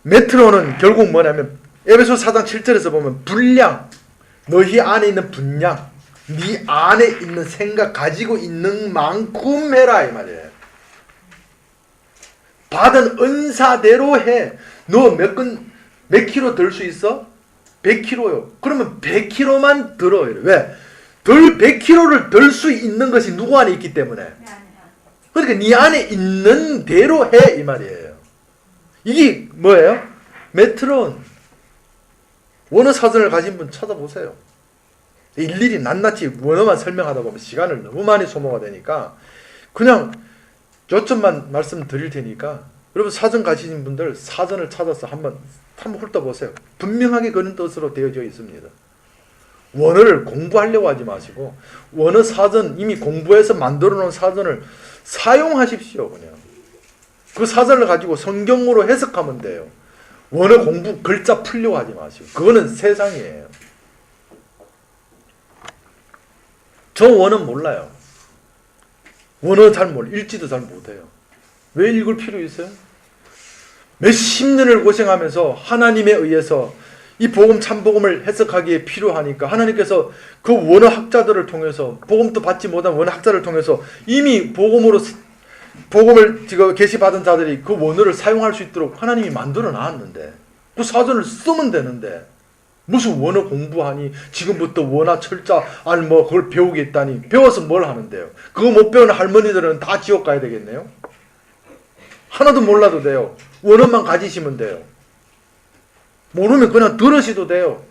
메트론은 결국 뭐냐면 에베소 4장 7절에서 보면 분량, 너희 안에 있는 분량, 네 안에 있는 생각 가지고 있는 만큼 해라 이 말이에요. 받은 은사대로 해. 너 몇 킬로 들 수 있어? 100kg요. 그러면 100kg만 들어. 왜? 100kg를 들 수 있는 것이 누구 안에 있기 때문에. 그러니까 네 안에 있는 대로 해 이 말이에요. 이게 뭐예요? 메트론. 원어 사전을 가진 분 찾아보세요. 일일이 낱낱이 원어만 설명하다 보면 시간을 너무 많이 소모가 되니까 그냥 요점만 말씀드릴 테니까 여러분 사전 가지신 분들 사전을 찾아서 한번 훑어보세요. 분명하게 그런 뜻으로 되어져 있습니다. 원어를 공부하려고 하지 마시고 원어 사전 이미 공부해서 만들어 놓은 사전을 사용하십시오. 그냥 그 사전을 가지고 성경으로 해석하면 돼요. 원어 공부 글자 풀려고 하지 마시고 그거는 세상이에요. 저 원어는 몰라요. 원어 잘 읽지도 잘 못해요. 왜 읽을 필요 있어요? 몇십 년을 고생하면서 하나님에 의해서 이 복음 참복음을 해석하기에 필요하니까 하나님께서 그 원어 학자들을 통해서 복음도 받지 못한 원어 학자를 통해서 이미 복음을 지금 계시받은 자들이 그 원어를 사용할 수 있도록 하나님이 만들어 놨는데 그 사전을 쓰면 되는데 무슨 원어 공부하니 지금부터 원어 철자 아니 뭐 그걸 배우겠다니 배워서 뭘 하는데요? 그거 못 배우는 할머니들은 다 지옥 가야 되겠네요? 하나도 몰라도 돼요. 원어만 가지시면 돼요. 모르면 그냥 들으셔도 돼요.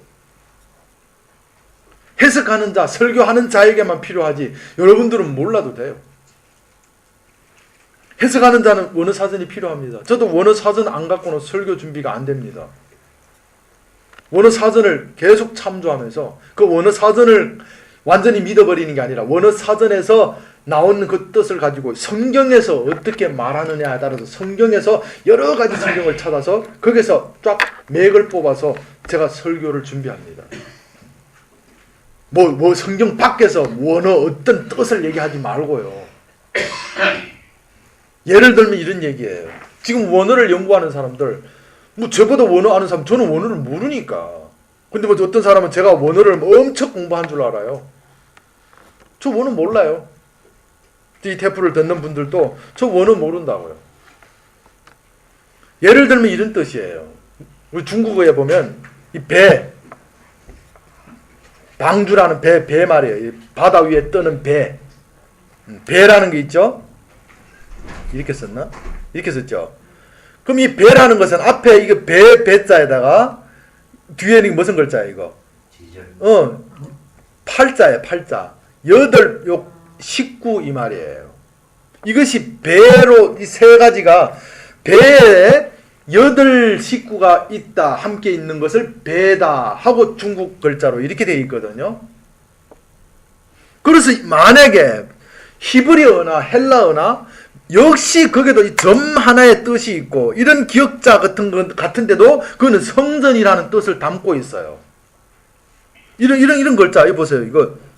해석하는 자, 설교하는 자에게만 필요하지 여러분들은 몰라도 돼요. 해석하는 자는 원어 사전이 필요합니다. 저도 원어 사전 안 갖고는 설교 준비가 안 됩니다. 원어 사전을 계속 참조하면서 그 원어 사전을 완전히 믿어버리는 게 아니라 원어 사전에서 나오는 그 뜻을 가지고 성경에서 어떻게 말하느냐에 따라서 성경에서 여러 가지 성경을 찾아서 거기서 쫙 맥을 뽑아서 제가 설교를 준비합니다. 뭐 성경 밖에서 원어 어떤 뜻을 얘기하지 말고요. 예를 들면 이런 얘기예요. 지금 원어를 연구하는 사람들 뭐 저보다 원어 아는 사람 저는 원어를 모르니까. 근데 뭐 어떤 사람은 제가 원어를 엄청 공부한 줄 알아요. 저 원어 몰라요. 이 테프를 듣는 분들도 저 원어 모른다고요. 예를 들면 이런 뜻이에요. 우리 중국어에 보면 이 배, 방주라는 배 말이에요. 바다 위에 뜨는 배. 배라는 게 있죠? 이렇게 썼나? 이렇게 썼죠? 그럼 이 배라는 것은 앞에 이거 배자에다가 뒤에는 무슨 글자야 이거? 팔자예요, 팔자. 19 이 말이에요. 이것이 배로 이 세 가지가 배에 8식구가 있다 함께 있는 것을 배다 하고 중국 글자로 이렇게 되어 있거든요. 그래서 만약에 히브리어나 헬라어나 역시 거기도 이 점 하나의 뜻이 있고 이런 기역자 같은 것 같은데도 그거는 성전이라는 뜻을 담고 있어요. 이런 글자 이거 보세요.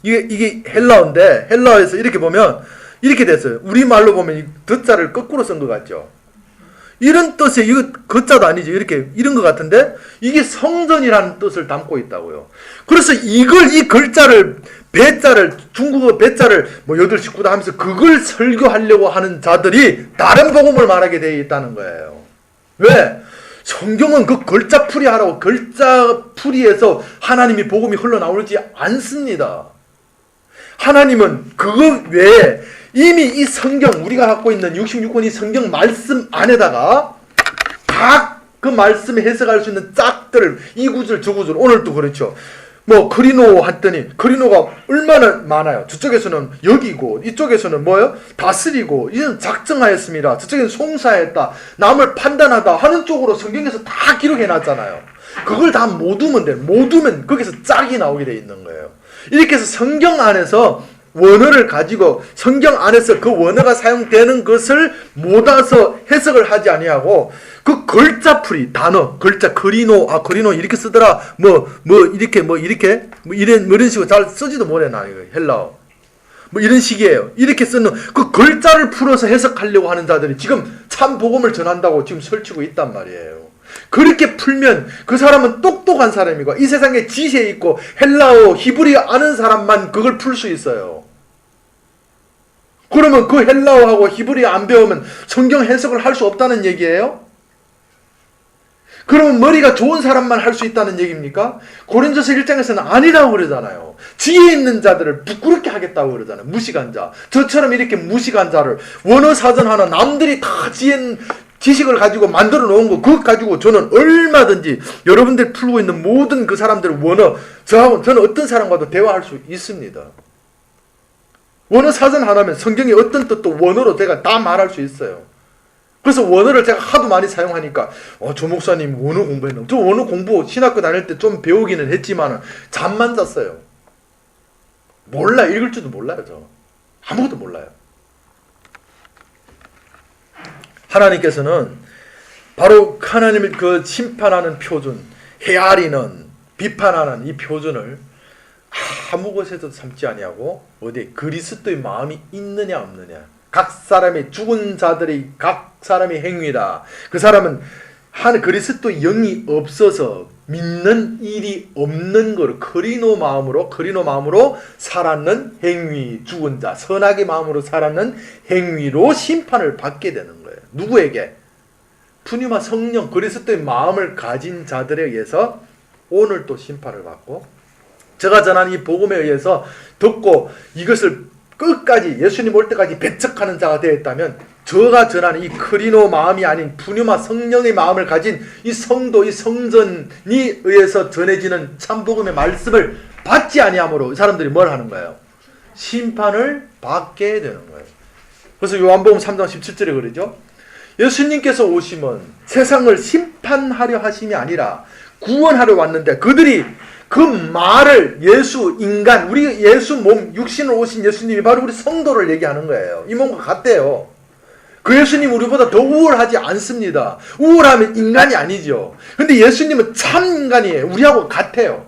이게 헬라어인데 헬라어에서 이렇게 보면 이렇게 됐어요. 우리말로 보면 이 덧자를 거꾸로 쓴 것 같죠. 이런 뜻의 이거 거자도 아니죠. 이런 것 같은데 이게 성전이라는 뜻을 담고 있다고요. 그래서 이 글자를 배자를 중국어 배자를 뭐 8식구다 하면서 그걸 설교하려고 하는 자들이 다른 복음을 말하게 되어 있다는 거예요. 왜? 성경은 그 글자풀이 하라고 글자풀이에서 하나님이 복음이 흘러나오지 않습니다. 하나님은 그거 외에 이미 이 성경 우리가 갖고 있는 66권이 성경 말씀 안에다가 각 그 말씀에 해석할 수 있는 짝들을 이 구절 저 구절 오늘도 그렇죠. 뭐 그리노 했더니 그리노가 얼마나 많아요. 저쪽에서는 여기고 이쪽에서는 뭐요? 다스리고 이는 작정하였습니다. 저쪽에는 송사했다. 남을 판단하다 하는 쪽으로 성경에서 다 기록해놨잖아요. 그걸 다 못 우면 돼. 못 우면 거기서 짝이 나오게 돼 있는 거예요. 이렇게 해서 성경 안에서 원어를 가지고 성경 안에서 그 원어가 사용되는 것을 모아서 해석을 하지 아니하고 그 글자풀이 단어 글자 그리노 이렇게 쓰더라 이런 식으로 잘 쓰지도 못해 나 이거 헬라어 뭐 이런 식이에요. 이렇게 쓰는 그 글자를 풀어서 해석하려고 하는 자들이 지금 참 복음을 전한다고 지금 설치고 있단 말이에요. 그렇게 풀면 그 사람은 똑똑한 사람이고 이 세상에 지혜 있고 헬라어 히브리어 아는 사람만 그걸 풀 수 있어요. 그러면 그 헬라어하고 히브리어 안 배우면 성경 해석을 할 수 없다는 얘기예요? 그러면 머리가 좋은 사람만 할 수 있다는 얘기입니까? 고린도서 1장에서는 아니라고 그러잖아요. 지혜 있는 자들을 부끄럽게 하겠다고 그러잖아요. 무식한 자. 저처럼 이렇게 무식한 자를 원어 사전 하나 남들이 다 지식을 가지고 만들어 놓은 거 그것 가지고 저는 얼마든지 여러분들이 풀고 있는 모든 그 사람들의 원어 저는 어떤 사람과도 대화할 수 있습니다. 원어 사전 하나면 성경의 어떤 뜻도 원어로 제가 다 말할 수 있어요. 그래서 원어를 제가 하도 많이 사용하니까 조 목사님 원어 공부했나? 저 원어 공부 신학교 다닐 때 좀 배우기는 했지만 잠만 잤어요. 몰라 읽을 줄도 몰라요. 저 아무것도 몰라요. 하나님께서는 바로 하나님의 그 심판하는 표준, 헤아리는 비판하는 이 표준을 아무 것에도 삼지 아니하고 어디 그리스도의 마음이 있느냐 없느냐 각 사람의 죽은 자들의 각 사람의 행위다. 그 사람은 한 그리스도의 영이 없어서 믿는 일이 없는 거를 크리노 마음으로 살았는 행위, 죽은 자, 선악의 마음으로 살았는 행위로 심판을 받게 되는 거예요. 누구에게? 푸뉴마 성령, 그리스도의 마음을 가진 자들에 의해서 오늘 또 심판을 받고, 제가 전한 이 복음에 의해서 듣고 이것을 끝까지 예수님 올 때까지 배척하는 자가 되었다면, 저가 전하는 이 크리노 마음이 아닌 푸뉴마 성령의 마음을 가진 이 성도, 이 성전이 의해서 전해지는 참복음의 말씀을 받지 아니함으로 이 사람들이 뭘 하는 거예요? 심판을 받게 되는 거예요. 그래서 요한복음 3장 17절에 그러죠. 예수님께서 오심은 세상을 심판하려 하심이 아니라 구원하려 왔는데, 그들이 그 말을 예수, 인간, 우리 예수 몸, 육신으로 오신 예수님이 바로 우리 성도를 얘기하는 거예요. 이 몸과 같대요. 그 예수님 우리보다 더 우월하지 않습니다. 우월하면 인간이 아니죠. 근데 예수님은 참 인간이에요. 우리하고 같아요.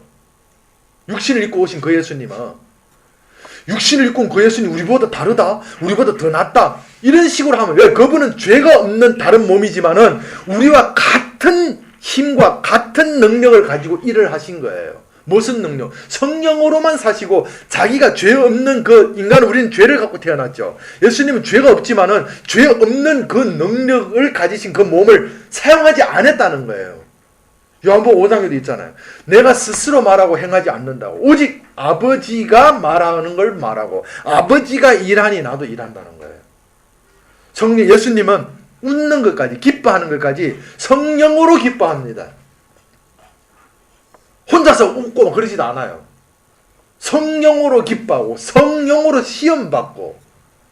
육신을 입고 오신 그 예수님은. 육신을 입고 온 그 예수님 우리보다 다르다, 우리보다 더 낫다, 이런 식으로 하면, 왜? 그분은 죄가 없는 다른 몸이지만은 우리와 같은 힘과 같은 능력을 가지고 일을 하신 거예요. 무슨 능력? 성령으로만 사시고 자기가 죄 없는 그 인간은, 우리는 죄를 갖고 태어났죠. 예수님은 죄가 없지만은 죄 없는 그 능력을 가지신 그 몸을 사용하지 않았다는 거예요. 요한복음 5장에도 있잖아요. 내가 스스로 말하고 행하지 않는다고. 오직 아버지가 말하는 걸 말하고 아버지가 일하니 나도 일한다는 거예요. 성령, 예수님은 웃는 것까지, 기뻐하는 것까지 성령으로 기뻐합니다. 혼자서 웃고 그러지도 않아요. 성령으로 기뻐하고 성령으로 시험받고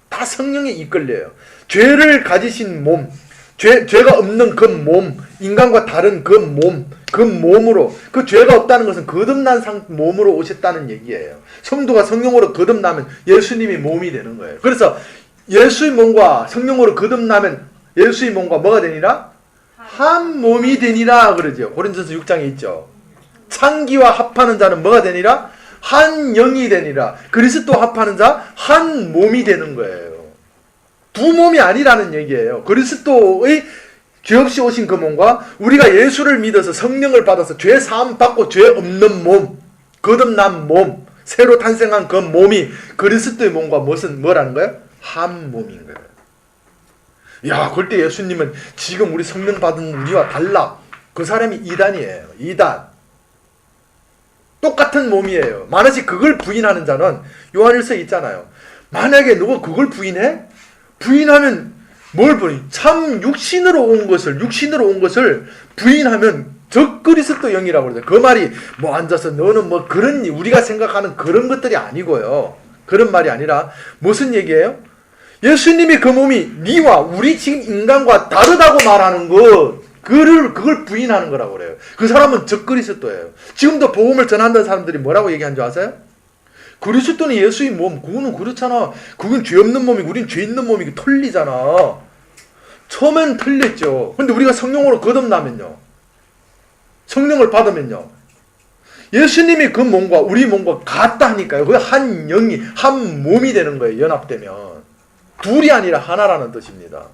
다 성령에 이끌려요. 죄를 가지신 몸, 죄가 없는 그 몸, 인간과 다른 그 몸, 그 몸으로, 그 죄가 없다는 것은 거듭난 몸으로 오셨다는 얘기예요. 성도가 성령으로 거듭나면 예수님이 몸이 되는 거예요. 그래서 예수의 몸과 성령으로 거듭나면 예수의 몸과 뭐가 되니라? 한 몸이 되니라 그러죠. 고린도전서 6장에 있죠. 창기와 합하는 자는 뭐가 되니라? 한 영이 되니라. 그리스도 합하는 자 한 몸이 되는 거예요. 두 몸이 아니라는 얘기예요. 그리스도의 죄 없이 오신 그 몸과 우리가 예수를 믿어서 성령을 받아서 죄 사함 받고 죄 없는 몸, 거듭난 몸, 새로 탄생한 그 몸이 그리스도의 몸과 뭐라는 거예요? 한 몸인 거예요. 야, 그럴 때 예수님은 지금 우리 성령 받은 우리와 달라. 그 사람이 이단이에요. 이단. 똑같은 몸이에요. 만약에 그걸 부인하는 자는 요한일서에 있잖아요. 만약에 누가 그걸 부인해? 부인하면 뭘 부인? 참 육신으로 온 것을 부인하면 적그리스도 영이라고 그러죠. 그 말이 뭐 앉아서 너는 뭐 그런, 우리가 생각하는 그런 것들이 아니고요. 그런 말이 아니라 무슨 얘기예요? 예수님이 그 몸이 니와 우리 지금 인간과 다르다고 말하는 것, 그걸 부인하는 거라고 그래요. 그 사람은 적그리스도예요. 지금도 복음을 전한다는 사람들이 뭐라고 얘기한 줄 아세요? 그리스도는 예수의 몸, 그거는 그렇잖아. 그건 죄 없는 몸이고 우린 죄 있는 몸이고 틀리잖아. 처음엔 틀렸죠. 근데 우리가 성령으로 거듭나면요, 성령을 받으면요, 예수님이 그 몸과 우리 몸과 같다 하니까요. 그게 한 영이, 한 몸이 되는 거예요. 연합되면. 둘이 아니라 하나라는 뜻입니다.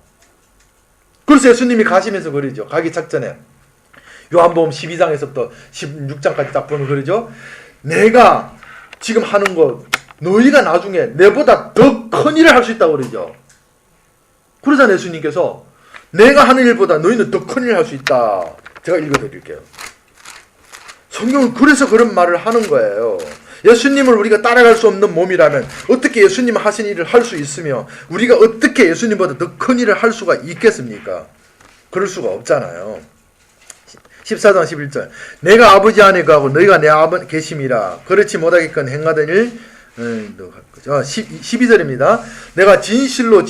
그래서 예수님이 가시면서 그러죠. 가기 작전에 요한복음 12장에서부터 16장까지 딱 보면 그러죠. 내가 지금 하는 것, 너희가 나중에 내보다 더 큰 일을 할 수 있다고 그러죠. 그러잖아요. 예수님께서 내가 하는 일보다 너희는 더 큰 일을 할 수 있다. 제가 읽어드릴게요. 성경은 그래서 그런 말을 하는 거예요. 예수님을 우리가 따라갈 수 없는 몸이라면 어떻게 예수님 하신 일을 할 수 있으며 우리가 어떻게 예수님보다 더 큰 일을 할 수가 있겠습니까? 그럴 수가 없잖아요. 14장 11절 내가 아버지 안에 가고 너희가 내 안에 계심이라 그렇지 못하겠건 행하던 일 12절입니다. 내가 진실로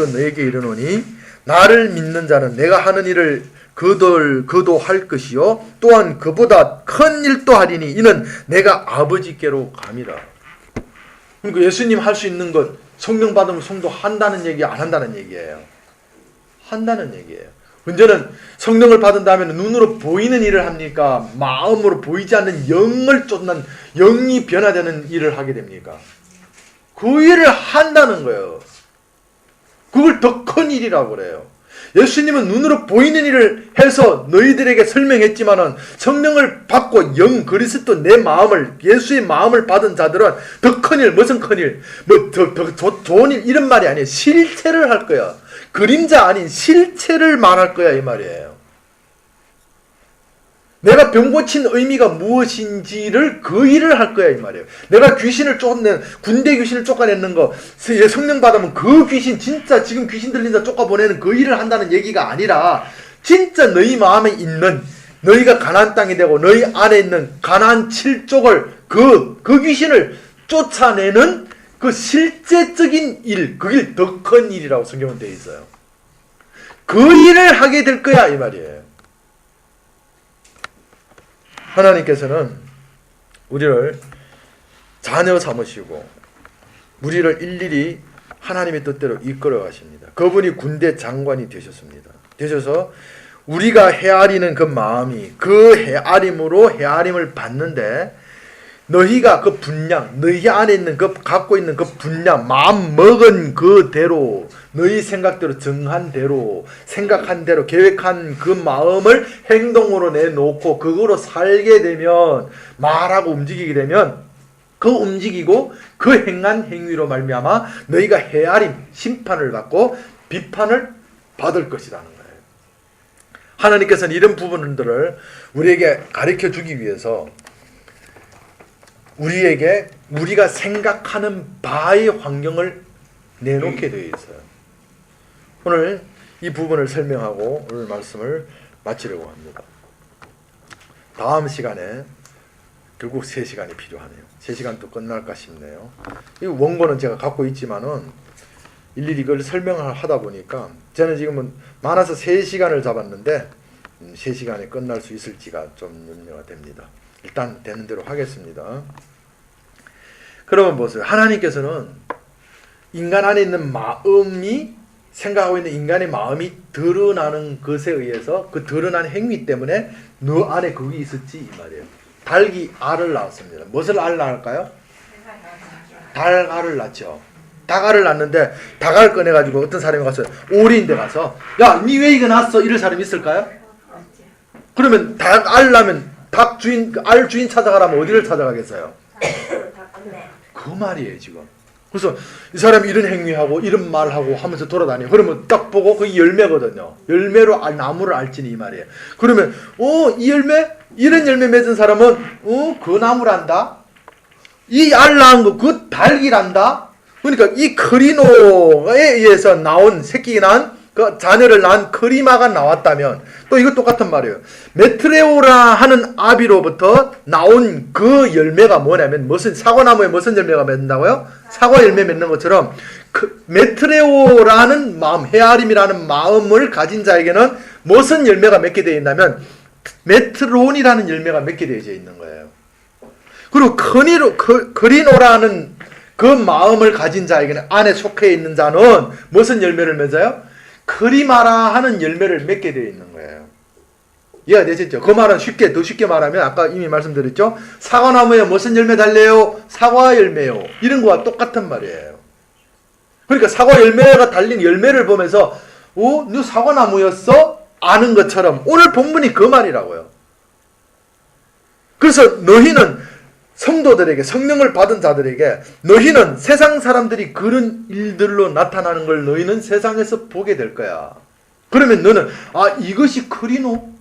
너에게 이르노니 나를 믿는 자는 내가 하는 일을 그도 할 것이요 또한 그보다 큰 일도 하리니 이는 내가 아버지께로 감이라. 그러니까 예수님 할 수 있는 것, 성령 받으면 성도 한다는 얘기, 안 한다는 얘기예요. 한다는 얘기예요. 문제는 성령을 받은 다음에 눈으로 보이는 일을 합니까? 마음으로 보이지 않는 영을 쫓는, 영이 변화되는 일을 하게 됩니까? 그 일을 한다는 거예요. 그걸 더 큰 일이라고 그래요. 예수님은 눈으로 보이는 일을 해서 너희들에게 설명했지만은 성령을 받고 영 그리스도 내 마음을 예수의 마음을 받은 자들은 더 큰 일, 무슨 큰 일, 뭐 더 좋은 일 이런 말이 아니에요. 실체를 할 거야. 그림자 아닌 실체를 말할 거야 이 말이에요. 내가 병 고친 의미가 무엇인지를 그 일을 할 거야 이 말이에요. 내가 귀신을 쫓는 군대 귀신을 쫓아내는 거 성령 받으면 그 귀신 진짜 지금 귀신 들린 자 쫓아보내는 그 일을 한다는 얘기가 아니라 진짜 너희 마음에 있는 너희가 가나안 땅이 되고 너희 안에 있는 가나안 7족을 그 귀신을 쫓아내는 그 실제적인 일, 그게 더 큰 일이라고 성경은 되어 있어요. 그 일을 하게 될 거야 이 말이에요. 하나님께서는 우리를 자녀 삼으시고 우리를 일일이 하나님의 뜻대로 이끌어 가십니다. 그분이 군대 장관이 되셨습니다. 되셔서 우리가 헤아리는 그 마음이 그 헤아림으로 헤아림을 받는데 너희가 그 분량, 너희 안에 있는 그 갖고 있는 그 분량, 마음 먹은 그대로 너희 생각대로 정한 대로 생각한 대로 계획한 그 마음을 행동으로 내놓고 그거로 살게 되면 말하고 움직이게 되면 그 움직이고 그 행한 행위로 말미암아 너희가 헤아림, 심판을 받고 비판을 받을 것이라는 거예요. 하나님께서는 이런 부분들을 우리에게 가르쳐 주기 위해서 우리에게 우리가 생각하는 바의 환경을 내놓게 되어 있어요. 오늘 이 부분을 설명하고 오늘 말씀을 마치려고 합니다. 다음 시간에 결국 3시간이 필요하네요. 3시간도 끝날까 싶네요. 이 원고는 제가 갖고 있지만은 일일이 이걸 설명을 하다 보니까 저는 지금은 많아서 3시간을 잡았는데 3시간에 끝날 수 있을지가 좀 염려가 됩니다. 일단 되는 대로 하겠습니다. 그러면 보세요. 하나님께서는 인간 안에 있는 마음이 생각하고 있는 인간의 마음이 드러나는 것에 의해서 그 드러난 행위 때문에 너 안에 그게 있었지 이 말이에요. 닭이 알을 낳았습니다. 무엇을 알 낳을까요? 닭알을 낳죠. 닭알을 낳는데 닭알 꺼내가지고 어떤 사람이 가서 오리인데 가서 야, 니 왜 이거 낳았어? 이럴 사람이 있을까요? 그러면 닭알 낳으면 닭 주인, 알 주인 찾아가라면 어디를 찾아가겠어요? 그 말이에요 지금. 그래서 이 사람이 이런 행위하고 이런 말하고 하면서 돌아다녀. 그러면 딱 보고 그게 열매거든요. 열매로 나무를 알지니 이 말이에요. 그러면 이 열매? 이런 열매 맺은 사람은 그 나무란다. 이 알 낳은 거 그 닭이란다. 그러니까 이 크리노에 의해서 나온 새끼 낳은 그 자녀를 낳은 크리마가 나왔다면 또 이거 똑같은 말이에요. 메트레오라 하는 아비로부터 나온 그 열매가 뭐냐면 무슨 사과나무에 무슨 열매가 맺는다고요? 사과 열매 맺는 것처럼 그 메트레오라는 마음, 헤아림이라는 마음을 가진 자에게는 무슨 열매가 맺게 되어 있냐면 메트론이라는 열매가 맺게 되어 있는 거예요. 그리고 크리노라는 그 마음을 가진 자에게는 안에 속해 있는 자는 무슨 열매를 맺어요? 크리마라 하는 열매를 맺게 되어 있는 거예요. 이해가 되셨죠? 그 말은 더 쉽게 말하면 아까 이미 말씀드렸죠? 사과나무에 무슨 열매 달래요? 사과 열매요. 이런 거와 똑같은 말이에요. 그러니까 사과 열매가 달린 열매를 보면서 너 사과나무였어? 아는 것처럼 오늘 본문이 그 말이라고요. 그래서 너희는 성도들에게 성령을 받은 자들에게 너희는 세상 사람들이 그런 일들로 나타나는 걸 너희는 세상에서 보게 될 거야. 그러면 너는 이것이 크리노?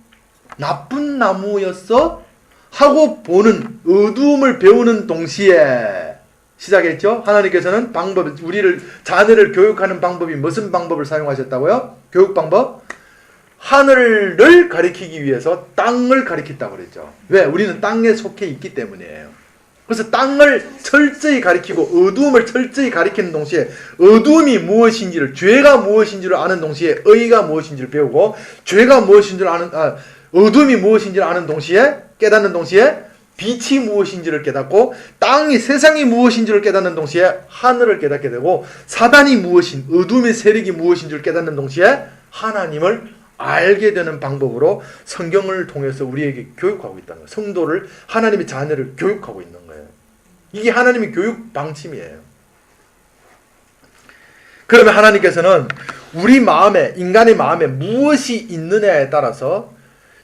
나쁜 나무였어? 하고 보는 어두움을 배우는 동시에 시작했죠? 하나님께서는 우리를 자녀를 교육하는 방법이 무슨 방법을 사용하셨다고요? 교육 방법? 하늘을 가리키기 위해서 땅을 가리켰다고 그랬죠. 왜? 우리는 땅에 속해 있기 때문이에요. 그래서 땅을 철저히 가리키고 어두움을 철저히 가리키는 동시에 어두움이 무엇인지를 죄가 무엇인지를 아는 동시에 의가 무엇인지를 배우고 죄가 무엇인지를 아는 어둠이 무엇인지를 아는 동시에 깨닫는 동시에 빛이 무엇인지를 깨닫고 땅이 세상이 무엇인지를 깨닫는 동시에 하늘을 깨닫게 되고 사단이 무엇인 어둠의 세력이 무엇인지를 깨닫는 동시에 하나님을 알게 되는 방법으로 성경을 통해서 우리에게 교육하고 있다는 거예요. 성도를 하나님의 자녀를 교육하고 있는 거예요. 이게 하나님의 교육 방침이에요. 그러면 하나님께서는 우리 마음에, 인간의 마음에 무엇이 있느냐에 따라서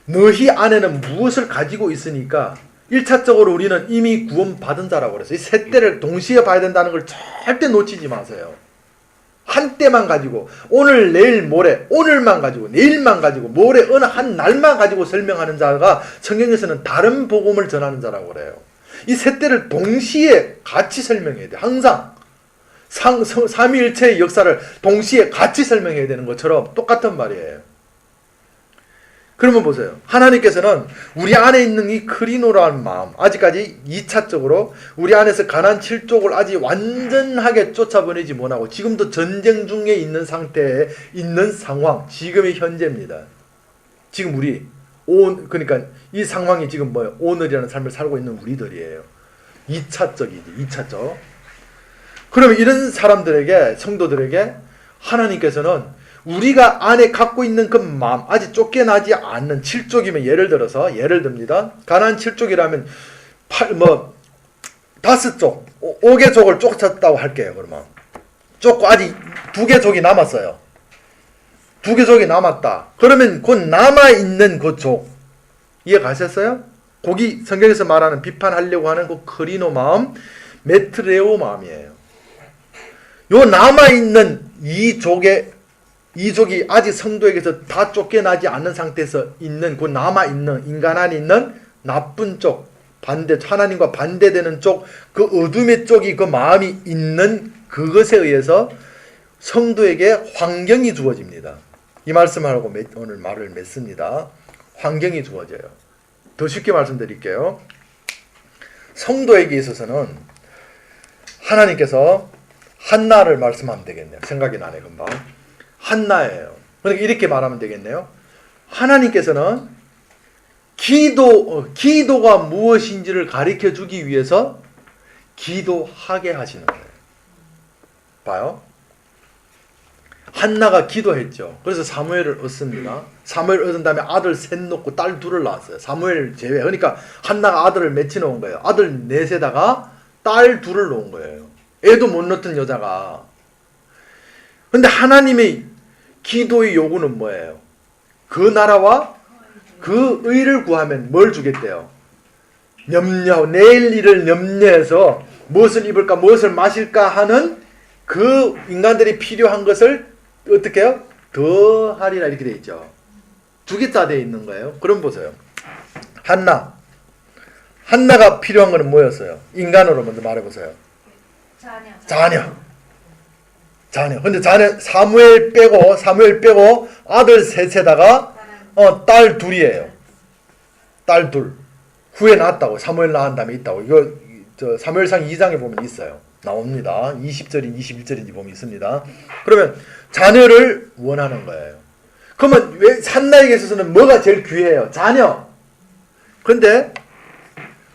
너희 안에는 무엇을 가지고 있으니까 1차적으로 우리는 이미 구원받은 자라고 그랬어요. 이 세 때를 동시에 봐야 된다는 걸 절대 놓치지 마세요. 한 때만 가지고 오늘 내일 모레, 오늘만 가지고 내일만 가지고 모레 어느 한 날만 가지고 설명하는 자가 성경에서는 다른 복음을 전하는 자라고 그래요. 이 세 때를 동시에 같이 설명해야 돼요. 항상 삼위일체의 역사를 동시에 같이 설명해야 되는 것처럼 똑같은 말이에요. 그러면 보세요. 하나님께서는 우리 안에 있는 이 크리노라는 마음, 아직까지 2차적으로 우리 안에서 가나안 7족을 아직 완전하게 쫓아보내지 못하고 지금도 전쟁 중에 있는 상태에 있는 상황, 지금의 현재입니다. 지금 우리 그러니까 이 상황이 지금 뭐예요? 오늘이라는 삶을 살고 있는 우리들이에요. 2차적이지, 2차적. 그러면 이런 사람들에게, 성도들에게 하나님께서는 우리가 안에 갖고 있는 그 마음, 아직 쫓겨나지 않는 7족이면 예를 듭니다. 가나안 7족이라면 5족, 5개 족을 쫓았다고 할게요. 그러면 쫓고 아직 2개 족이 남았어요. 2개 족이 남았다. 그러면 곧 남아있는 그 족, 이해 가셨어요? 거기 성경에서 말하는 비판하려고 하는 그 크리노 마음, 메트레오 마음이에요. 요 남아있는 이 족이 아직 성도에게서 다 쫓겨나지 않는 상태에서 있는 그 남아있는 인간 안에 있는 나쁜 쪽, 하나님과 반대되는 쪽, 그 어둠의 쪽이 그 마음이 있는 그것에 의해서 성도에게 환경이 주어집니다. 이 말씀을 하고 오늘 말을 맺습니다. 환경이 주어져요. 더 쉽게 말씀드릴게요. 성도에게 있어서는 하나님께서 한나를 말씀하면 되겠네요. 생각이 나네 금방. 한나예요. 그러니까 이렇게 말하면 되겠네요. 하나님께서는 기도가 무엇인지를 가르쳐 주기 위해서 기도하게 하시는 거예요. 봐요. 한나가 기도했죠. 그래서 사무엘을 얻습니다. 사무엘을 얻은 다음에 아들 셋 놓고 딸 둘을 낳았어요. 사무엘 제외. 그러니까 한나가 아들을 맺혀 놓은 거예요. 아들 넷에다가 딸 둘을 놓은 거예요. 애도 못 낳던 여자가. 근데 하나님의 기도의 요구는 뭐예요? 그 나라와 그 의를 구하면 뭘 주겠대요? 내일 일을 염려해서 무엇을 입을까 무엇을 마실까 하는 그 인간들이 필요한 것을 어떻게 해요? 더하리라 이렇게 돼 있죠. 두 개자 되어 있는 거예요. 그럼 보세요. 한나가 필요한 것은 뭐였어요? 인간으로 먼저 말해보세요. 자녀. 근데 사무엘 빼고 아들 셋에다가 딸 둘이에요. 딸 둘. 후에 낳았다고. 사무엘 낳은 다음에 있다고. 이거 사무엘상 2장에 보면 있어요. 나옵니다. 20절인지 21절인지 보면 있습니다. 그러면 자녀를 원하는 거예요. 그러면 왜 한나에게 있어서는 뭐가 제일 귀해요? 자녀. 근데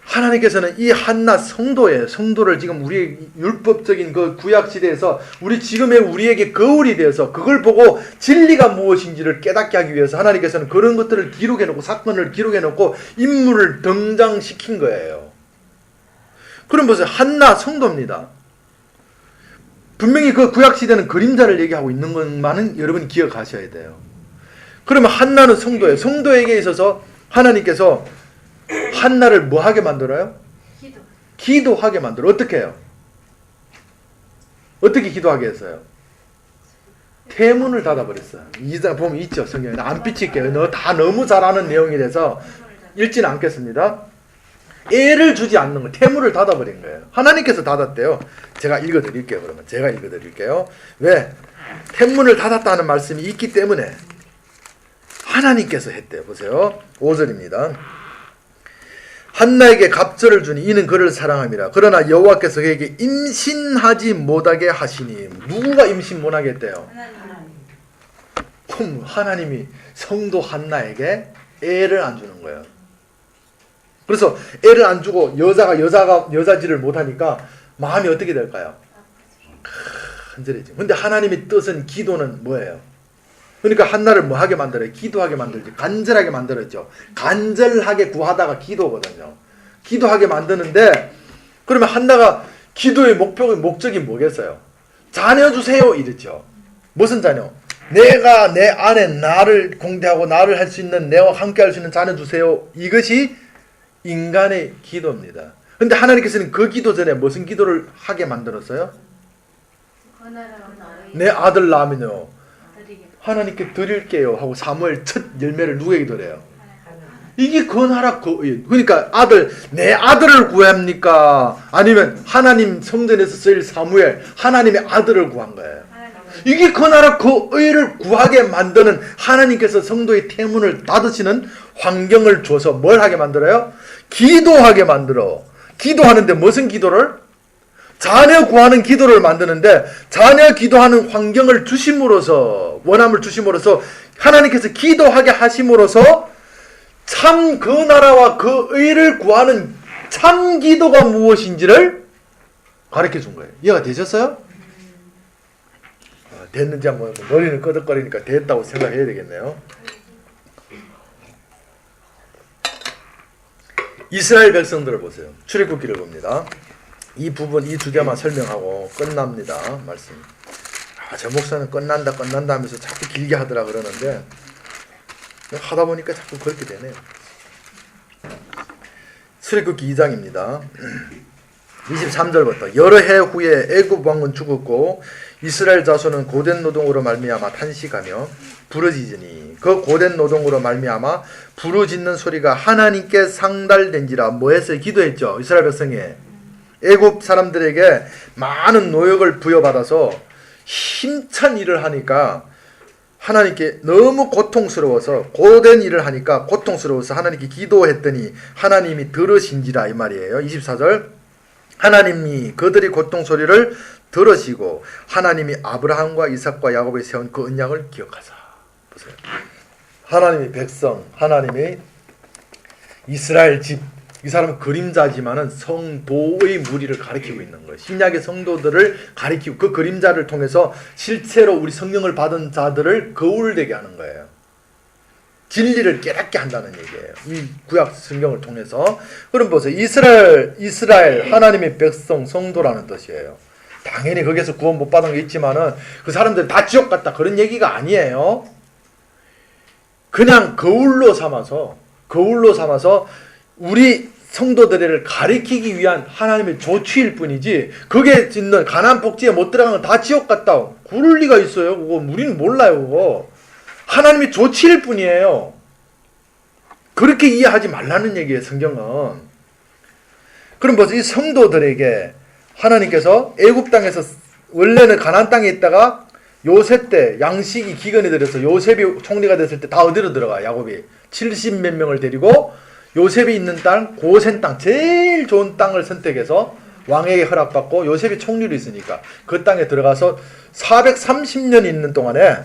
하나님께서는 이 한나 성도를 지금 우리의 율법적인 그 구약 시대에서 우리에게 거울이 되어서 그걸 보고 진리가 무엇인지를 깨닫게 하기 위해서 하나님께서는 그런 것들을 기록해 놓고 사건을 기록해 놓고 인물을 등장시킨 거예요. 그럼 보세요. 한나 성도입니다. 분명히 그 구약 시대는 그림자를 얘기하고 있는 것만은 여러분이 기억하셔야 돼요. 그러면 한나는 성도예요. 성도에게 있어서 하나님께서 한나를 뭐하게 만들어요? 기도하게 만들어. 어떻게 해요? 어떻게 기도하게 했어요? 태문을 닫아버렸어요. 이자 보면 있죠. 성경에. 안 비칠게요. 너무 잘 아는 내용이라서 읽지는 않겠습니다. 애를 주지 않는 거예요. 태문을 닫아버린 거예요. 하나님께서 닫았대요. 제가 읽어드릴게요. 그러면 제가 읽어드릴게요. 왜? 태문을 닫았다는 말씀이 있기 때문에 하나님께서 했대요. 보세요. 5절입니다. 한나에게 갑절을 주니 이는 그를 사랑함이라. 그러나 여호와께서 그에게 임신하지 못하게 하시니. 누가 임신 못하게 했대요? 그럼 하나님이 성도 한나에게 애를 안 주는 거예요. 그래서 애를 안 주고 여자지를 못하니까 마음이 어떻게 될까요? 간절해지고. 근데 하나님의 뜻은 기도는 뭐예요? 그러니까 한나를 뭐 하게 만들어요? 기도하게 만들지. 간절하게 만들었죠. 간절하게 구하다가 기도거든요. 기도하게 만드는데 그러면 한나가 기도의 목적이 뭐겠어요? 자녀 주세요 이랬죠. 무슨 자녀? 내가 내 안에 나를 공대하고 나를 할 수 있는, 내와 함께 할 수 있는 자녀 주세요. 이것이 인간의 기도입니다. 근데 하나님께서는 그 기도 전에 무슨 기도를 하게 만들었어요? 내 아들 낳으면요 하나님께 드릴게요 하고 사무엘 첫 열매를 누구에게 드려요? 이게 건하라 그러니까 내 아들을 구합니까? 아니면 하나님 성전에서 쓰일 사무엘 하나님의 아들을 구한 거예요. 이게 건하라 그 의를 구하게 만드는, 하나님께서 성도의 태문을 닫으시는 환경을 줘서 뭘 하게 만들어요? 기도하게 만들어. 기도하는데 무슨 기도를? 자녀 구하는 기도를 만드는데, 자녀 기도하는 환경을 주심으로써, 원함을 주심으로써, 하나님께서 기도하게 하심으로써 참 그 나라와 그 의를 구하는 참 기도가 무엇인지를 가르쳐 준 거예요. 이해가 되셨어요? 됐는지 한번, 머리는 끄덕거리니까 됐다고 생각해야 되겠네요. 이스라엘 백성들을 보세요. 출애굽기를 봅니다. 이 부분, 이 주제만 설명하고 끝납니다. 말씀. 저 목사는 끝난다 하면서 자꾸 길게 하더라 그러는데 하다 보니까 자꾸 그렇게 되네요. 출애굽기 2장입니다. 23절부터 여러 해 후에 애굽 왕은 죽었고 이스라엘 자손은 고된 노동으로 말미암아 탄식하며 부르짖으니 그 고된 노동으로 말미암아 부르짖는 소리가 하나님께 상달된지라. 뭐했어요? 기도했죠. 이스라엘 백성이 애굽 사람들에게 많은 노역을 부여받아서 힘찬 일을 하니까 하나님께 너무 고통스러워서, 고된 일을 하니까 고통스러워서 하나님께 기도했더니 하나님이 들으신지라 이 말이에요. 24절 하나님이 그들이 고통 소리를 들으시고 하나님이 아브라함과 이삭과 야곱에 세운 그 언약을 기억하사. 보세요. 하나님의 백성, 하나님의 이스라엘 집, 이 사람은 그림자지만은 성도의 무리를 가리키고 있는 거예요. 신약의 성도들을 가리키고 그 그림자를 통해서 실제로 우리 성령을 받은 자들을 거울되게 하는 거예요. 진리를 깨닫게 한다는 얘기예요. 이 구약 성경을 통해서. 그럼 보세요. 이스라엘 하나님의 백성, 성도라는 뜻이에요. 당연히 거기서 구원 못 받은 게 있지만은 그 사람들 다 지옥 갔다 그런 얘기가 아니에요. 그냥 거울로 삼아서 우리 성도들을 가리키기 위한 하나님의 조치일 뿐이지, 그게 있는 가나안 복지에 못 들어간 건 다 지옥 갔다 그럴 리가 있어요? 그거 우리는 몰라요. 그거 하나님의 조치일 뿐이에요. 그렇게 이해하지 말라는 얘기예요, 성경은. 그럼 뭐지? 이 성도들에게 하나님께서 애굽 땅에서, 원래는 가나안 땅에 있다가 요셉 때 양식이 기근이 들어서 요셉이 총리가 됐을 때 다 어디로 들어가? 야곱이 70몇 명을 데리고 요셉이 있는 땅, 고센 땅, 제일 좋은 땅을 선택해서 왕에게 허락받고, 요셉이 총리로 있으니까 그 땅에 들어가서 430년 있는 동안에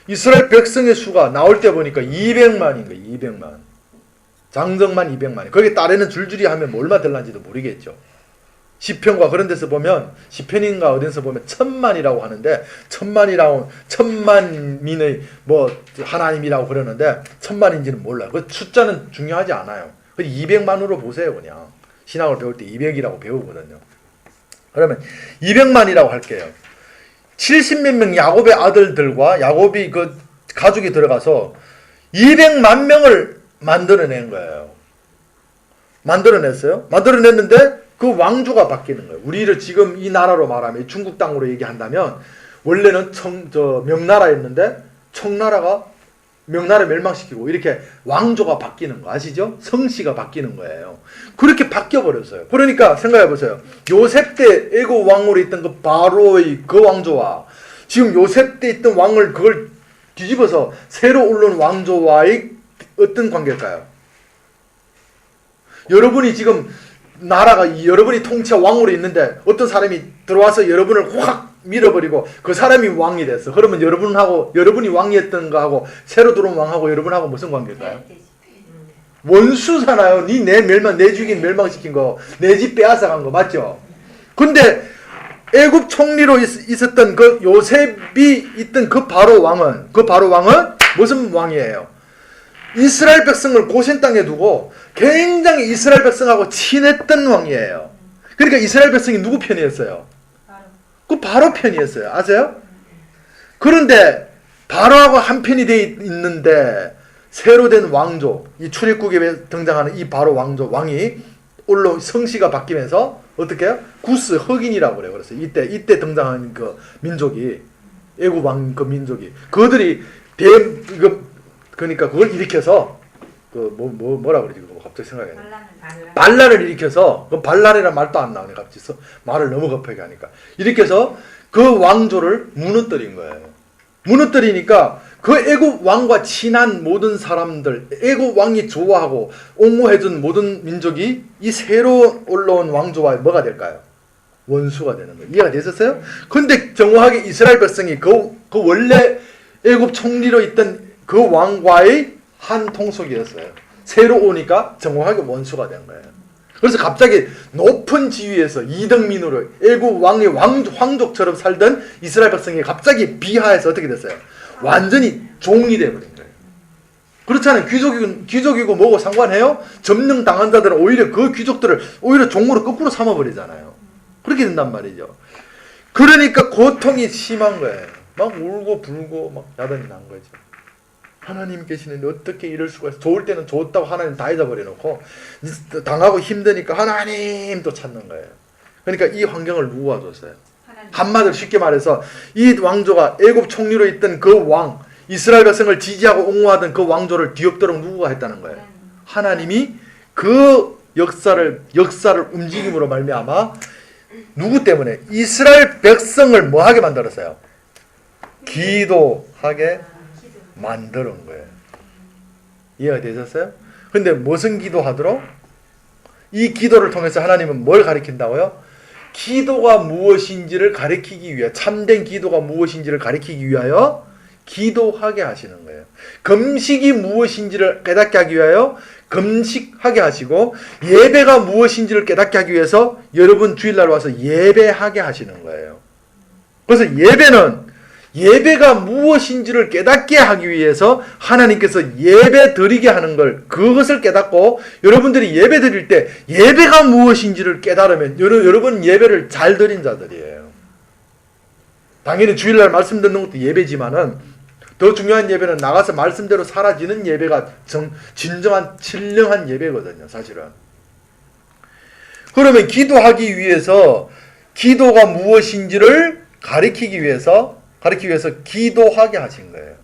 이스라엘 백성의 수가 나올 때 보니까 200만인 거예요. 200만. 장정만 200만이. 거기에 딸에는 줄줄이 하면 뭐 얼마 될란지도 모르겠죠. 시편과 그런 데서 보면, 시편인가 어디서 보면 1000만이라고 하는데, 1000만민의 뭐 하나님이라고 그러는데 1000만인지는 몰라요. 그 숫자는 중요하지 않아요. 200만으로 보세요. 그냥 신학을 배울 때 200이라고 배우거든요. 그러면 200만이라고 할게요. 70몇 명 야곱의 아들들과 야곱이 그 가족이 들어가서 200만 명을 만들어낸 거예요. 만들어냈어요. 만들어냈는데 그 왕조가 바뀌는 거예요. 우리를 지금 이 나라로 말하면, 중국 땅으로 얘기한다면, 원래는 명나라였는데 청나라가 명나라 멸망시키고 이렇게 왕조가 바뀌는 거 아시죠? 성씨가 바뀌는 거예요. 그렇게 바뀌어버렸어요. 그러니까 생각해보세요. 요셉 때 애국 왕으로 있던 그 바로의 그 왕조와 지금 요셉 때 있던 왕을 그걸 뒤집어서 새로 오른 왕조와의 어떤 관계일까요? 여러분이 지금 나라가 여러분이 통치 왕으로 있는데 어떤 사람이 들어와서 여러분을 확 밀어버리고 그 사람이 왕이 됐어. 그러면 여러분이 왕이었던 거하고 새로 들어온 왕하고 여러분하고 무슨 관계일까요? 원수잖아요. 내 죽인 멸망시킨 거, 내 집 빼앗아간 거 맞죠? 근데 애굽 총리로 있었던 그 요셉이 있던 그 바로 왕은 무슨 왕이에요? 이스라엘 백성을 고센 땅에 두고 굉장히 이스라엘 백성하고 친했던 왕이에요. 그러니까 이스라엘 백성이 누구 편이었어요? 그 바로 편이었어요. 아세요? 그런데 바로하고 한편이 되어 있는데 새로 된 왕조, 이 출애굽에 등장하는 이 바로 왕이 성씨가 바뀌면서 어떻게 해요? 구스, 흑인이라고 그래요. 그래서 이때 등장한 그 민족이, 애굽 왕 그 민족이, 그들이 그러니까 그걸 일으켜서 뭐라 그러지? 그거 갑자기 생각이 안 나. 반란을 일으켜서, 그 반란이란 말도 안 나오네. 갑자기 말을 너무 급하게 하니까. 일으켜서 그 왕조를 무너뜨린 거예요. 무너뜨리니까 그 애굽 왕과 친한 모든 사람들, 애굽 왕이 좋아하고 옹호해준 모든 민족이 이 새로 올라온 왕조와 뭐가 될까요? 원수가 되는 거예요. 이해가 되셨어요? 근데 정확하게 이스라엘 백성이 그 원래 애굽 총리로 있던 그 왕과의 한 통속이었어요. 새로 오니까 정확하게 원수가 된 거예요. 그래서 갑자기 높은 지위에서 이등민으로 애굽 왕의 황족처럼 살던 이스라엘 백성이 갑자기 비하해서 어떻게 됐어요? 완전히 종이 되어버린 거예요. 그렇잖아요. 귀족이고 뭐고 상관해요? 점령 당한 자들은 오히려 그 귀족들을 오히려 종으로 거꾸로 삼아버리잖아요. 그렇게 된단 말이죠. 그러니까 고통이 심한 거예요. 막 울고 불고 막 야단이 난 거죠. 하나님 계시는데 어떻게 이럴 수가 있어? 좋을 때는 좋다고 하나님 다 잊어버려놓고 당하고 힘드니까 하나님 또 찾는 거예요. 그러니까 이 환경을 누구가 줬어요? 한마디로 쉽게 말해서 이 왕조가 애굽 총리로 있던 그 왕, 이스라엘 백성을 지지하고 옹호하던 그 왕조를 뒤엎도록 누구가 했다는 거예요? 하나님이 그 역사를 움직임으로 말미암아 누구 때문에? 이스라엘 백성을 뭐하게 만들었어요? 기도하게 만드는 거예요. 이해가 되셨어요? 근데 무슨 기도하도록? 이 기도를 통해서 하나님은 뭘 가리킨다고요? 기도가 무엇인지를 가리키기 위해, 참된 기도가 무엇인지를 가리키기 위하여 기도하게 하시는 거예요. 금식이 무엇인지를 깨닫게 하기 위하여 금식하게 하시고, 예배가 무엇인지를 깨닫게 하기 위해서 여러분 주일날 와서 예배하게 하시는 거예요. 그래서 예배가 무엇인지를 깨닫게 하기 위해서 하나님께서 예배 드리게 하는 걸, 그것을 깨닫고 여러분들이 예배 드릴 때 예배가 무엇인지를 깨달으면 여러분 예배를 잘 드린 자들이에요. 당연히 주일날 말씀 듣는 것도 예배지만은 더 중요한 예배는 나가서 말씀대로 사라지는 예배가 진정한 신령한 예배거든요. 사실은. 그러면 기도하기 위해서 기도가 무엇인지를 가리키기 위해서 기도하게 하신 거예요.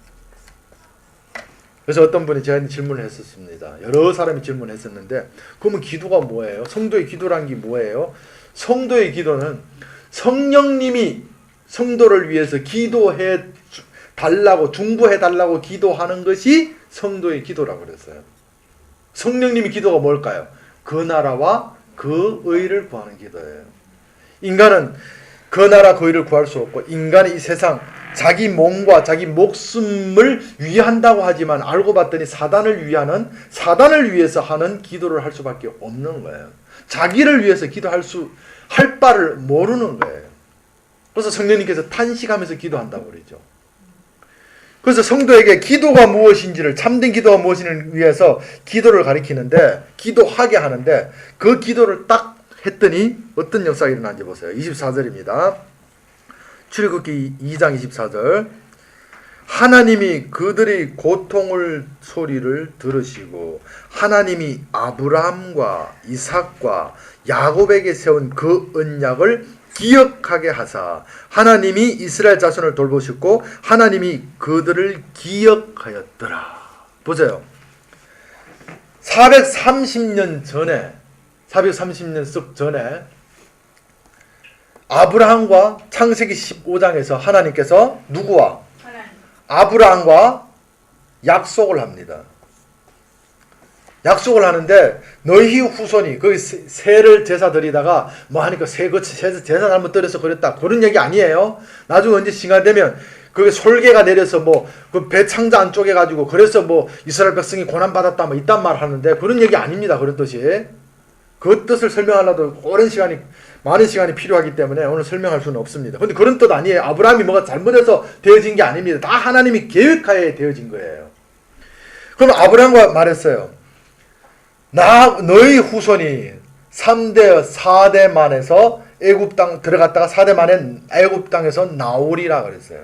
그래서 어떤 분이 저한테 질문을 했었습니다. 여러 사람이 질문했었는데, 그러면 기도가 뭐예요? 성도의 기도란 게 뭐예요? 성도의 기도는 성령님이 성도를 위해서 기도해 달라고, 중보해 달라고 기도하는 것이 성도의 기도라고 그랬어요. 성령님의 기도가 뭘까요? 그 나라와 그 의를 구하는 기도예요. 인간은 그 나라 그 의를 구할 수 없고, 인간이 이 세상 자기 몸과 자기 목숨을 위한다고 하지만 알고 봤더니 사단을 위해서 하는 기도를 할 수밖에 없는 거예요. 자기를 위해서 할 바를 모르는 거예요. 그래서 성령님께서 탄식하면서 기도한다고 그러죠. 그래서 성도에게 기도가 무엇인지를, 참된 기도가 무엇인지를 위해서 기도를 가리키는데, 기도하게 하는데, 그 기도를 딱 했더니 어떤 역사가 일어난지 보세요. 24절입니다. 출애굽기 2장 24절. 하나님이 그들의 고통을 소리를 들으시고 하나님이 아브라함과 이삭과 야곱에게 세운 그 언약을 기억하게 하사 하나님이 이스라엘 자손을 돌보셨고 하나님이 그들을 기억하였더라. 보세요. 430년 썩 전에 아브라함과 창세기 15장에서 하나님께서 누구와? 아브라함과 약속을 합니다. 약속을 하는데 너희 후손이 거기 새를 제사 드리다가 뭐 하니까 제사 잘못 드려서 그랬다 그런 얘기 아니에요. 나중에 언제 시간 되면 그게 솔개가 내려서 뭐 그 배 창자 안 쪼개 가지고 그래서 뭐 이스라엘 백성이 고난 받았다 뭐 이딴 말 하는데 그런 얘기 아닙니다. 그런 뜻이. 그 뜻을 설명하려도 많은 시간이 필요하기 때문에 오늘 설명할 수는 없습니다. 근데 그런 뜻 아니에요. 아브라함이 뭐가 잘못해서 되어진 게 아닙니다. 다 하나님이 계획하에 되어진 거예요. 그럼 아브라함과 말했어요. 너희 후손이 3대, 4대 만에서 애굽 땅 들어갔다가 4대 만에 애굽 땅에서 나오리라 그랬어요.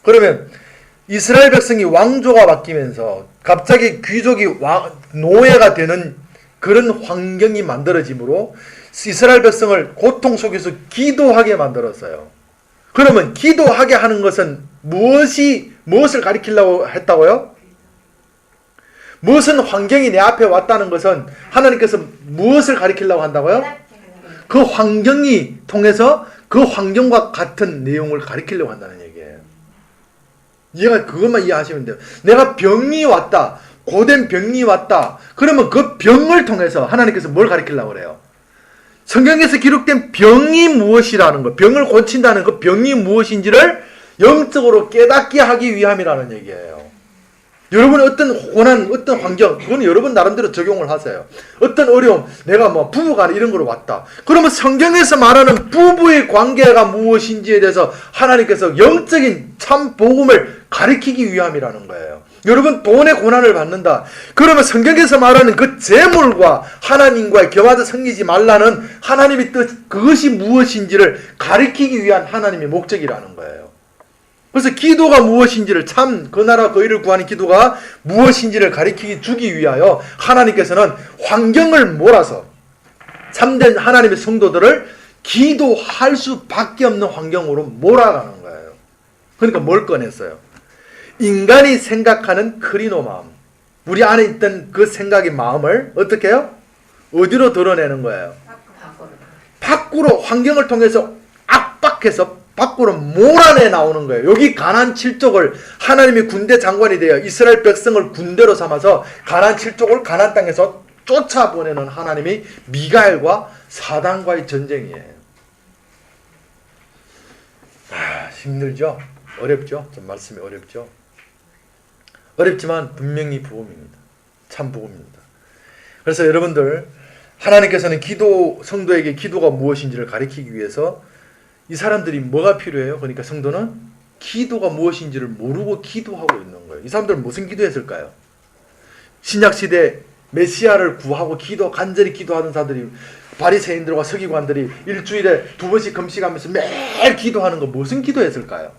그러면 이스라엘 백성이 왕조가 바뀌면서 갑자기 귀족이 노예가 되는 그런 환경이 만들어지므로 이스라엘 백성을 고통 속에서 기도하게 만들었어요. 그러면 기도하게 하는 것은 무엇을 가리키려고 했다고요? 무슨 환경이 내 앞에 왔다는 것은 하나님께서 무엇을 가리키려고 한다고요? 그 환경이 통해서 그 환경과 같은 내용을 가리키려고 한다는 얘기예요. 그것만 이해하시면 돼요. 내가 병이 왔다. 고된 병이 왔다. 그러면 그 병을 통해서 하나님께서 뭘 가리키려고 그래요? 성경에서 기록된 병이 무엇이라는 것, 병을 고친다는 그 병이 무엇인지를 영적으로 깨닫게 하기 위함이라는 얘기예요. 여러분이 어떤 고난, 어떤 환경, 그건 여러분 나름대로 적용을 하세요. 어떤 어려움, 내가 부부간에 이런 거로 왔다. 그러면 성경에서 말하는 부부의 관계가 무엇인지에 대해서 하나님께서 영적인 참 복음을 가리키기 위함이라는 거예요. 여러분 돈의 고난을 받는다. 그러면 성경에서 말하는 그 재물과 하나님과의 교화도 생기지 말라는 하나님의 뜻, 그것이 무엇인지를 가리키기 위한 하나님의 목적이라는 거예요. 그래서 기도가 무엇인지를 그 나라 그 일을 구하는 기도가 무엇인지를 주기 위하여 하나님께서는 환경을 몰아서 참된 하나님의 성도들을 기도할 수밖에 없는 환경으로 몰아가는 거예요. 그러니까 뭘 꺼냈어요? 인간이 생각하는 크리노 마음, 우리 안에 있던 그 생각의 마음을 어떻게 해요? 어디로 드러내는 거예요? 밖으로 환경을 통해서 압박해서 밖으로 몰아내 나오는 거예요. 여기 가나안 7족을 하나님의 군대 장관이 되어 이스라엘 백성을 군대로 삼아서 가나안 7족을 가나안 땅에서 쫓아보내는 하나님이 미가엘과 사단과의 전쟁이에요. 힘들죠? 어렵죠? 좀 말씀이 어렵죠? 어렵지만 분명히 복음입니다. 참 복음입니다. 그래서 여러분들 하나님께서는 성도에게 기도가 무엇인지를 가리키기 위해서 이 사람들이 뭐가 필요해요? 그러니까 성도는 기도가 무엇인지를 모르고 기도하고 있는 거예요. 이 사람들은 무슨 기도했을까요? 신약시대 메시아를 구하고 간절히 기도하던 사람들이 바리새인들과 서기관들이 일주일에 2번씩 금식하면서 매일 기도하는 거 무슨 기도했을까요?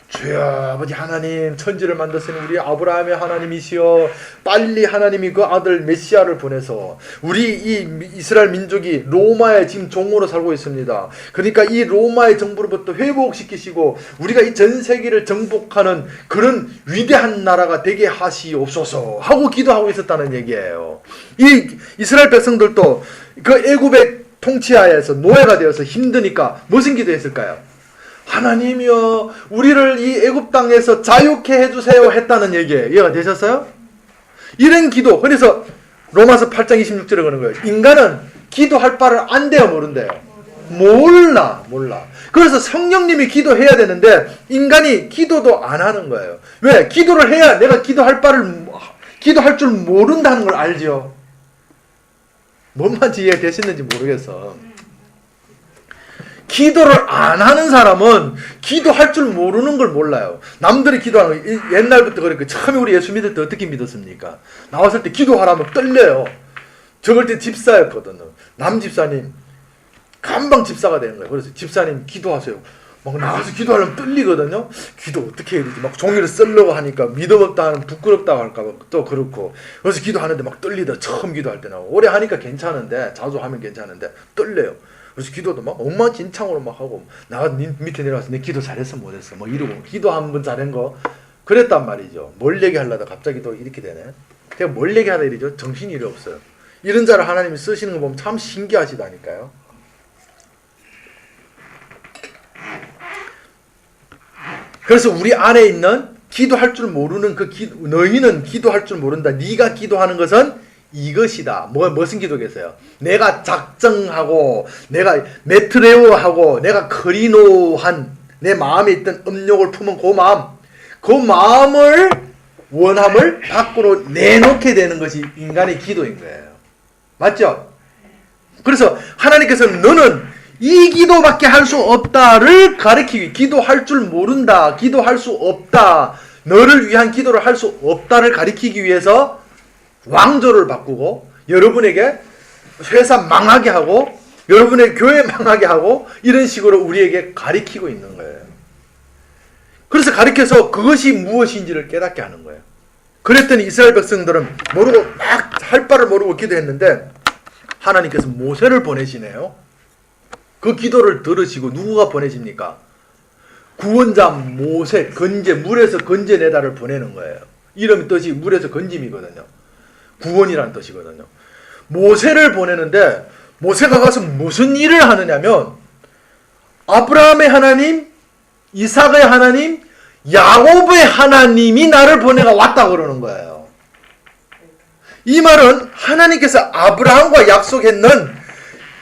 주여 아버지 하나님, 천지를 만드신 우리 아브라함의 하나님이시여, 빨리 하나님이 그 아들 메시아를 보내서 우리 이 이스라엘 민족이 로마의 지금 종으로 살고 있습니다. 그러니까 이 로마의 정부로부터 회복시키시고 우리가 이 전 세계를 정복하는 그런 위대한 나라가 되게 하시옵소서 하고 기도하고 있었다는 얘기예요. 이 이스라엘 백성들도 그 애굽의 통치하에서 노예가 되어서 힘드니까 무슨 기도했을까요? 하나님이여 우리를 이 애굽 땅에서 자유케 해주세요 했다는 얘기예요. 이해가 되셨어요? 이런 기도. 그래서 로마서 8장 26절에 그러는 거예요. 인간은 기도할 바를 안대요, 모른대요? 몰라. 그래서 성령님이 기도해야 되는데 인간이 기도도 안 하는 거예요. 왜? 기도를 해야 내가 기도할 줄 모른다는 걸 알죠. 뭔 말인지 이해되시는지 모르겠어. 기도를 안 하는 사람은 기도할 줄 모르는 걸 몰라요. 남들이 기도하는 거 옛날부터 그러니까 처음에 우리 예수 믿을 때 어떻게 믿었습니까? 나왔을 때 기도하라면 떨려요. 저럴 때 집사였거든요. 남 집사님 금방 집사가 되는 거예요. 그래서 집사님 기도하세요. 막 나가서 기도하려면 떨리거든요. 기도 어떻게 해야 되지? 막 종이를 쓰려고 하니까 믿음 없다 하면 부끄럽다고 할까봐 또 그렇고. 그래서 기도하는데 막 떨리다. 처음 기도할 때나 오래 하니까 괜찮은데, 자주 하면 괜찮은데 떨려요. 그래서 기도도 막 엉망진창으로 막 하고, 나가 밑에 내려와서 내 기도 잘했어 못했어 뭐 이러고, 기도 한 번 잘한 거 그랬단 말이죠. 뭘 얘기하려다 갑자기 또 이렇게 되네. 제가 뭘 얘기하다 이러죠? 정신이 이리 없어요. 이런 자를 하나님이 쓰시는 거 보면 참 신기하시다니까요. 그래서 우리 안에 있는 기도할 줄 모르는 너희는 기도할 줄 모른다. 네가 기도하는 것은 이것이다. 무슨 기도겠어요? 내가 작정하고, 내가 메트레오하고, 내가 크리노한 내 마음에 있던 음욕을 품은 그 마음을 원함을 밖으로 내놓게 되는 것이 인간의 기도인 거예요. 맞죠? 그래서 하나님께서는 너는 이 기도밖에 할 수 없다를 가리키기, 기도할 줄 모른다, 기도할 수 없다, 너를 위한 기도를 할 수 없다를 가리키기 위해서 왕조를 바꾸고 여러분에게 회사 망하게 하고 여러분의 교회 망하게 하고 이런 식으로 우리에게 가리키고 있는 거예요. 그래서 가르쳐서 그것이 무엇인지를 깨닫게 하는 거예요. 그랬더니 이스라엘 백성들은 모르고 막 할 바를 모르고 기도했는데 하나님께서 모세를 보내시네요. 그 기도를 들으시고 누구가 보내십니까? 구원자 모세, 건져, 물에서 건져내다를 보내는 거예요. 이름 뜻이 물에서 건짐이거든요. 구원이라는 뜻이거든요. 모세를 보내는데 모세가 가서 무슨 일을 하느냐면 아브라함의 하나님, 이삭의 하나님, 야곱의 하나님이 나를 보내가 왔다 그러는 거예요. 이 말은 하나님께서 아브라함과 약속했는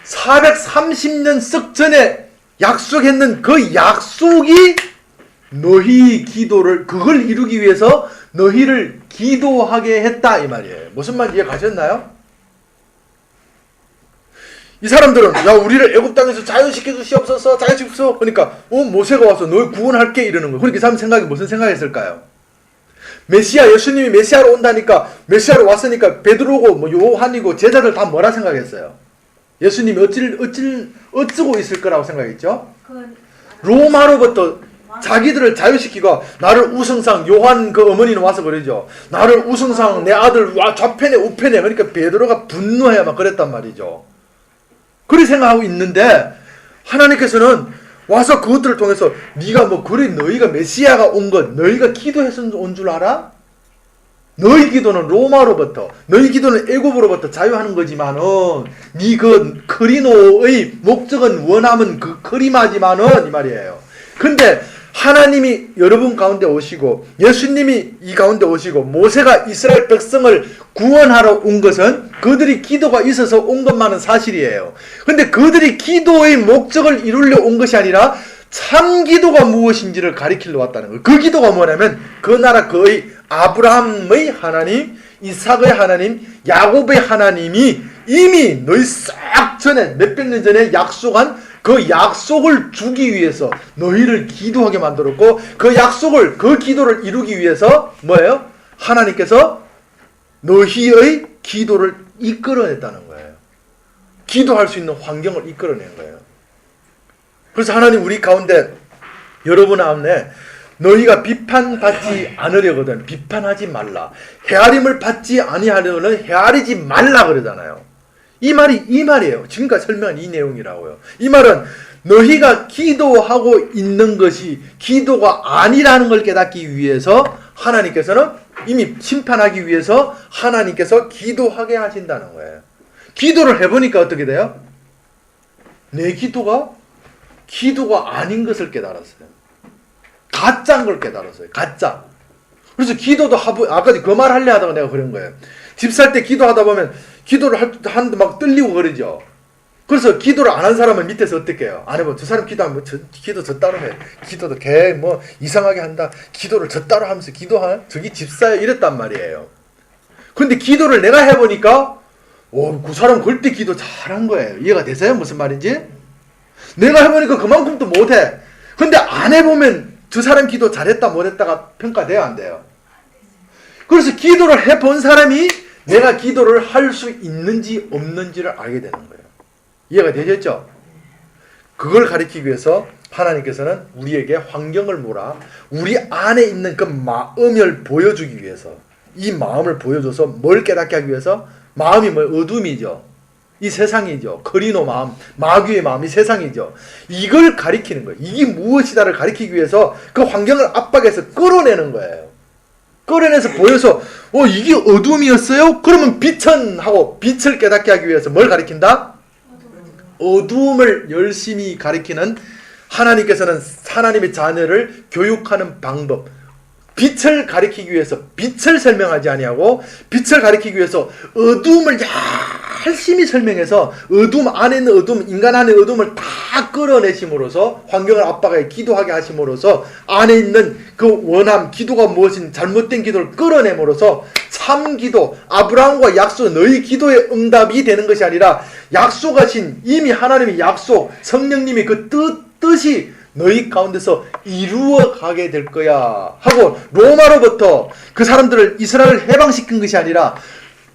430년 썩 전에 약속했는 그 약속이 너희 기도를 그걸 이루기 위해서 너희를 기도하게 했다 이 말이에요. 무슨 말인지 이해 가셨나요? 이 사람들은 야 우리를 애굽 땅에서 자유시켜 주시옵소서 자유시켜 그러니까 모세가 와서 너희 구원할게 이러는 거예요. 그러니까 이 사람 생각이 무슨 생각했을까요? 메시아 예수님이 메시아로 온다니까 메시아로 왔으니까 베드로고 뭐 요한이고 제자들 다 뭐라 생각했어요? 예수님이 어찌고 있을 거라고 생각했죠? 로마로부터 자기들을 자유시키고 나를 우승상 요한 그 어머니는 와서 그러죠. 나를 우승상 내 아들 와 좌편에 우편에 그러니까 베드로가 분노해야만 그랬단 말이죠. 그렇게 생각하고 있는데 하나님께서는 와서 그것들을 통해서 네가 뭐 그래 너희가 메시아가 온 것 너희가 기도해서 온 줄 알아? 너희 기도는 로마로부터 너희 기도는 애굽으로부터 자유하는 거지만은 네 그 크리노의 목적은 원함은 그 크리마지만은 이 말이에요. 근데 하나님이 여러분 가운데 오시고 예수님이 이 가운데 오시고 모세가 이스라엘 백성을 구원하러 온 것은 그들이 기도가 있어서 온 것만은 사실이에요. 근데 그들이 기도의 목적을 이루려 온 것이 아니라 참 기도가 무엇인지를 가리키러 왔다는 거예요. 그 기도가 뭐냐면 그 나라 그의 아브라함의 하나님, 이삭의 하나님, 야곱의 하나님이 이미 너희 싹 전에 몇백 년 전에 약속한 그 약속을 주기 위해서 너희를 기도하게 만들었고 그 약속을 그 기도를 이루기 위해서 뭐예요? 하나님께서 너희의 기도를 이끌어냈다는 거예요. 기도할 수 있는 환경을 이끌어낸 거예요. 그래서 하나님 우리 가운데 여러분 안에 너희가 비판받지 않으려거든 비판하지 말라. 헤아림을 받지 아니하려는 헤아리지 말라 그러잖아요. 이 말이에요. 지금까지 설명한 이 내용이라고요. 이 말은 너희가 기도하고 있는 것이 기도가 아니라는 걸 깨닫기 위해서 하나님께서는 이미 심판하기 위해서 하나님께서 기도하게 하신다는 거예요. 기도를 해보니까 어떻게 돼요? 내 기도가 아닌 것을 깨달았어요. 가짜인 걸 깨달았어요. 가짜. 그래서 기도도 아까 그 말 하려 하다가 내가 그런 거예요. 집 살 때 기도하다 보면 기도를 하는데 막 떨리고 그러죠. 그래서 기도를 안 한 사람은 밑에서 어떻게 해요? 안 해봐. 저 사람 기도하면 기도 저 따로 해. 기도도 걔 뭐 이상하게 한다. 기도를 저 따로 하면서 저기 집사야 이랬단 말이에요. 근데 기도를 내가 해보니까 그 사람 그때 기도 잘한 거예요. 이해가 되세요? 무슨 말인지? 내가 해보니까 그만큼 또 못해. 근데 안 해보면 저 사람 기도 잘했다 못했다가 평가돼요 안 돼요? 그래서 기도를 해본 사람이 내가 기도를 할 수 있는지 없는지를 알게 되는 거예요. 이해가 되셨죠? 그걸 가리키기 위해서 하나님께서는 우리에게 환경을 몰아 우리 안에 있는 그 마음을 보여주기 위해서 이 마음을 보여줘서 뭘 깨닫게 하기 위해서 마음이 어둠이죠. 이 세상이죠. 거리노 마음, 마귀의 마음이 세상이죠. 이걸 가리키는 거예요. 이게 무엇이다를 가리키기 위해서 그 환경을 압박해서 끌어내는 거예요. 끌어내서 보여서 이게 어둠이었어요? 그러면 빛은 하고 빛을 깨닫게 하기 위해서 뭘 가리킨다? 어둠을 열심히 가리키는 하나님께서는 하나님의 자녀를 교육하는 방법 빛을 가리키기 위해서 빛을 설명하지 아니하고 빛을 가리키기 위해서 어둠을 열심히 설명해서 어둠 안에 있는 어둠, 인간 안에 어둠을 다 끌어내심으로써 환경을 압박하게 기도하게 하심으로써 안에 있는 그 원함, 기도가 무엇인 잘못된 기도를 끌어내므로써 참 기도, 아브라함과 약속, 너희 기도의 응답이 되는 것이 아니라 약속하신 이미 하나님의 약속, 성령님이 그 뜻이 너희 가운데서 이루어가게 될 거야 하고 로마로부터 그 사람들을 이스라엘을 해방시킨 것이 아니라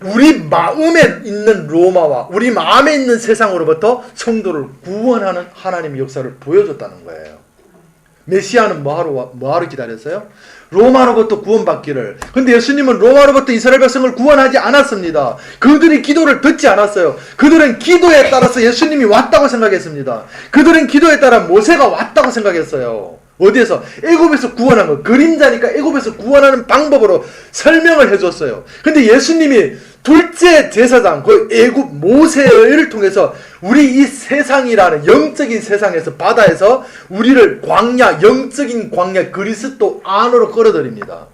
우리 마음에 있는 로마와 우리 마음에 있는 세상으로부터 성도를 구원하는 하나님의 역사를 보여줬다는 거예요. 메시아는 뭐하러 기다렸어요? 로마로부터 구원받기를. 근데 예수님은 로마로부터 이스라엘 백성을 구원하지 않았습니다. 그들이 기도를 듣지 않았어요. 그들은 기도에 따라서 예수님이 왔다고 생각했습니다. 그들은 기도에 따라 모세가 왔다고 생각했어요. 어디에서? 애굽에서 구원한 거. 그림자니까 애굽에서 구원하는 방법으로 설명을 해줬어요. 근데 예수님이 둘째 제사장, 그 애굽 모세를 통해서 우리 이 세상이라는 영적인 세상에서, 바다에서 우리를 광야, 영적인 광야 그리스도 안으로 끌어들입니다.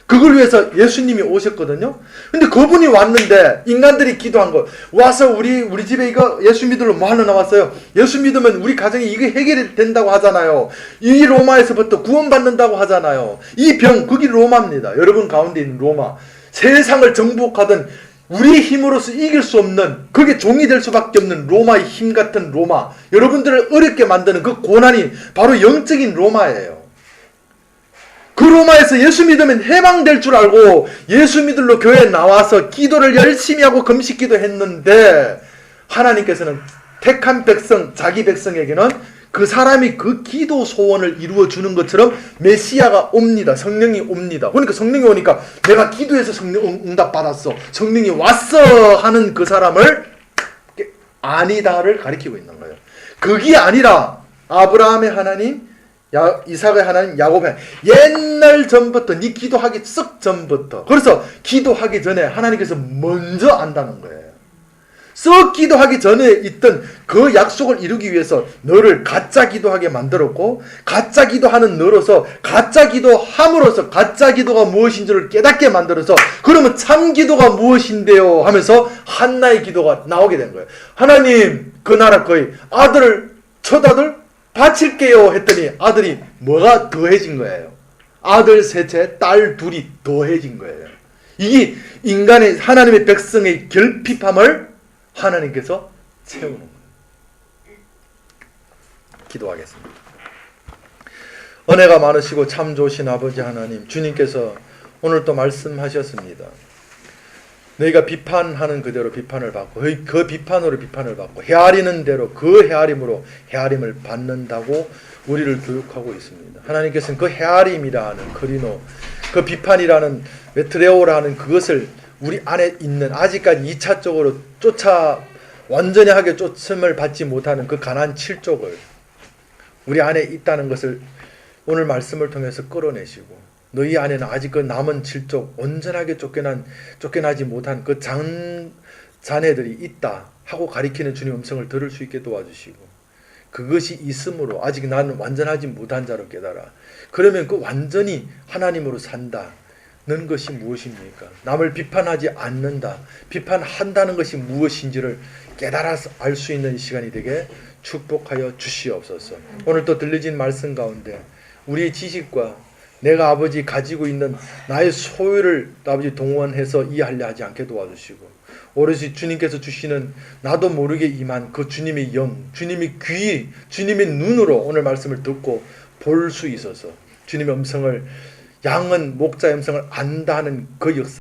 그걸 위해서 예수님이 오셨거든요. 근데 그분이 왔는데 인간들이 기도한 거, 와서 우리 집에 이거 예수 믿으러 뭐 하러 나왔어요? 예수 믿으면 우리 가정이 이거 해결이 된다고 하잖아요. 이 로마에서부터 구원받는다고 하잖아요. 이 병, 그게 로마입니다. 여러분 가운데 있는 로마. 세상을 정복하던 우리 힘으로서 이길 수 없는, 그게 종이 될 수밖에 없는 로마의 힘 같은 로마, 여러분들을 어렵게 만드는 그 고난이 바로 영적인 로마예요. 그 로마에서 예수 믿으면 해방될 줄 알고 예수 믿으러 교회에 나와서 기도를 열심히 하고 금식기도 했는데, 하나님께서는 택한 백성, 자기 백성에게는 그 사람이 그 기도 소원을 이루어 주는 것처럼 메시아가 옵니다. 성령이 옵니다. 그러니까 성령이 오니까 내가 기도해서 성령 응답 받았어, 성령이 왔어 하는 그 사람을 아니다를 가리키고 있는 거예요. 그게 아니라 아브라함의 하나님, 이삭의 하나님, 야곱의 옛날 전부터, 네 기도하기 썩 전부터, 그래서 기도하기 전에 하나님께서 먼저 안다는 거예요. 썩 기도하기 전에 있던 그 약속을 이루기 위해서 너를 가짜 기도하게 만들었고, 가짜 기도하는 너로서 가짜 기도함으로써 가짜 기도가 무엇인지를 깨닫게 만들어서, 그러면 참 기도가 무엇인데요 하면서 한나의 기도가 나오게 된 거예요. 하나님, 그 나라 거의 아들을, 첫아들 바칠게요 했더니 아들이 뭐가 더해진 거예요? 아들 셋째, 딸 둘이 더해진 거예요. 이게 인간의, 하나님의 백성의 결핍함을 하나님께서 채우는 거예요. 기도하겠습니다. 은혜가 많으시고 참 좋으신 아버지 하나님, 주님께서 오늘 또 말씀하셨습니다. 너희가 비판하는 그대로 비판을 받고 그 비판으로 비판을 받고 헤아리는 대로 그 헤아림으로 헤아림을 받는다고 우리를 교육하고 있습니다. 하나님께서는 그 헤아림이라 하는 그리노, 그 비판이라는 메트레오라는 그것을 우리 안에 있는, 아직까지 2차적으로 완전히 하게 쫓음을 받지 못하는 그 가난 7족을 우리 안에 있다는 것을 오늘 말씀을 통해서 끌어내시고, 너희 안에는 아직 그 남은 7족, 온전하게 쫓겨나지 못한 그 자네들이 있다 하고 가리키는 주님 음성을 들을 수 있게 도와주시고, 그것이 있으므로 아직 나는 완전하지 못한 자로 깨달아. 그러면 그 완전히 하나님으로 산다 는 것이 무엇입니까? 남을 비판하지 않는다, 비판한다는 것이 무엇인지를 깨달아서 알 수 있는 시간이 되게 축복하여 주시옵소서. 오늘 또 들려진 말씀 가운데 우리의 지식과 내가 아버지 가지고 있는 나의 소유를 아버지 동원해서 이해하려 하지 않게 도와주시고, 오롯이 주님께서 주시는 나도 모르게 임한 그 주님의 영, 주님의 귀, 주님의 눈으로 오늘 말씀을 듣고 볼 수 있어서, 주님의 음성을, 양은 목자의 음성을 안다는 그 역사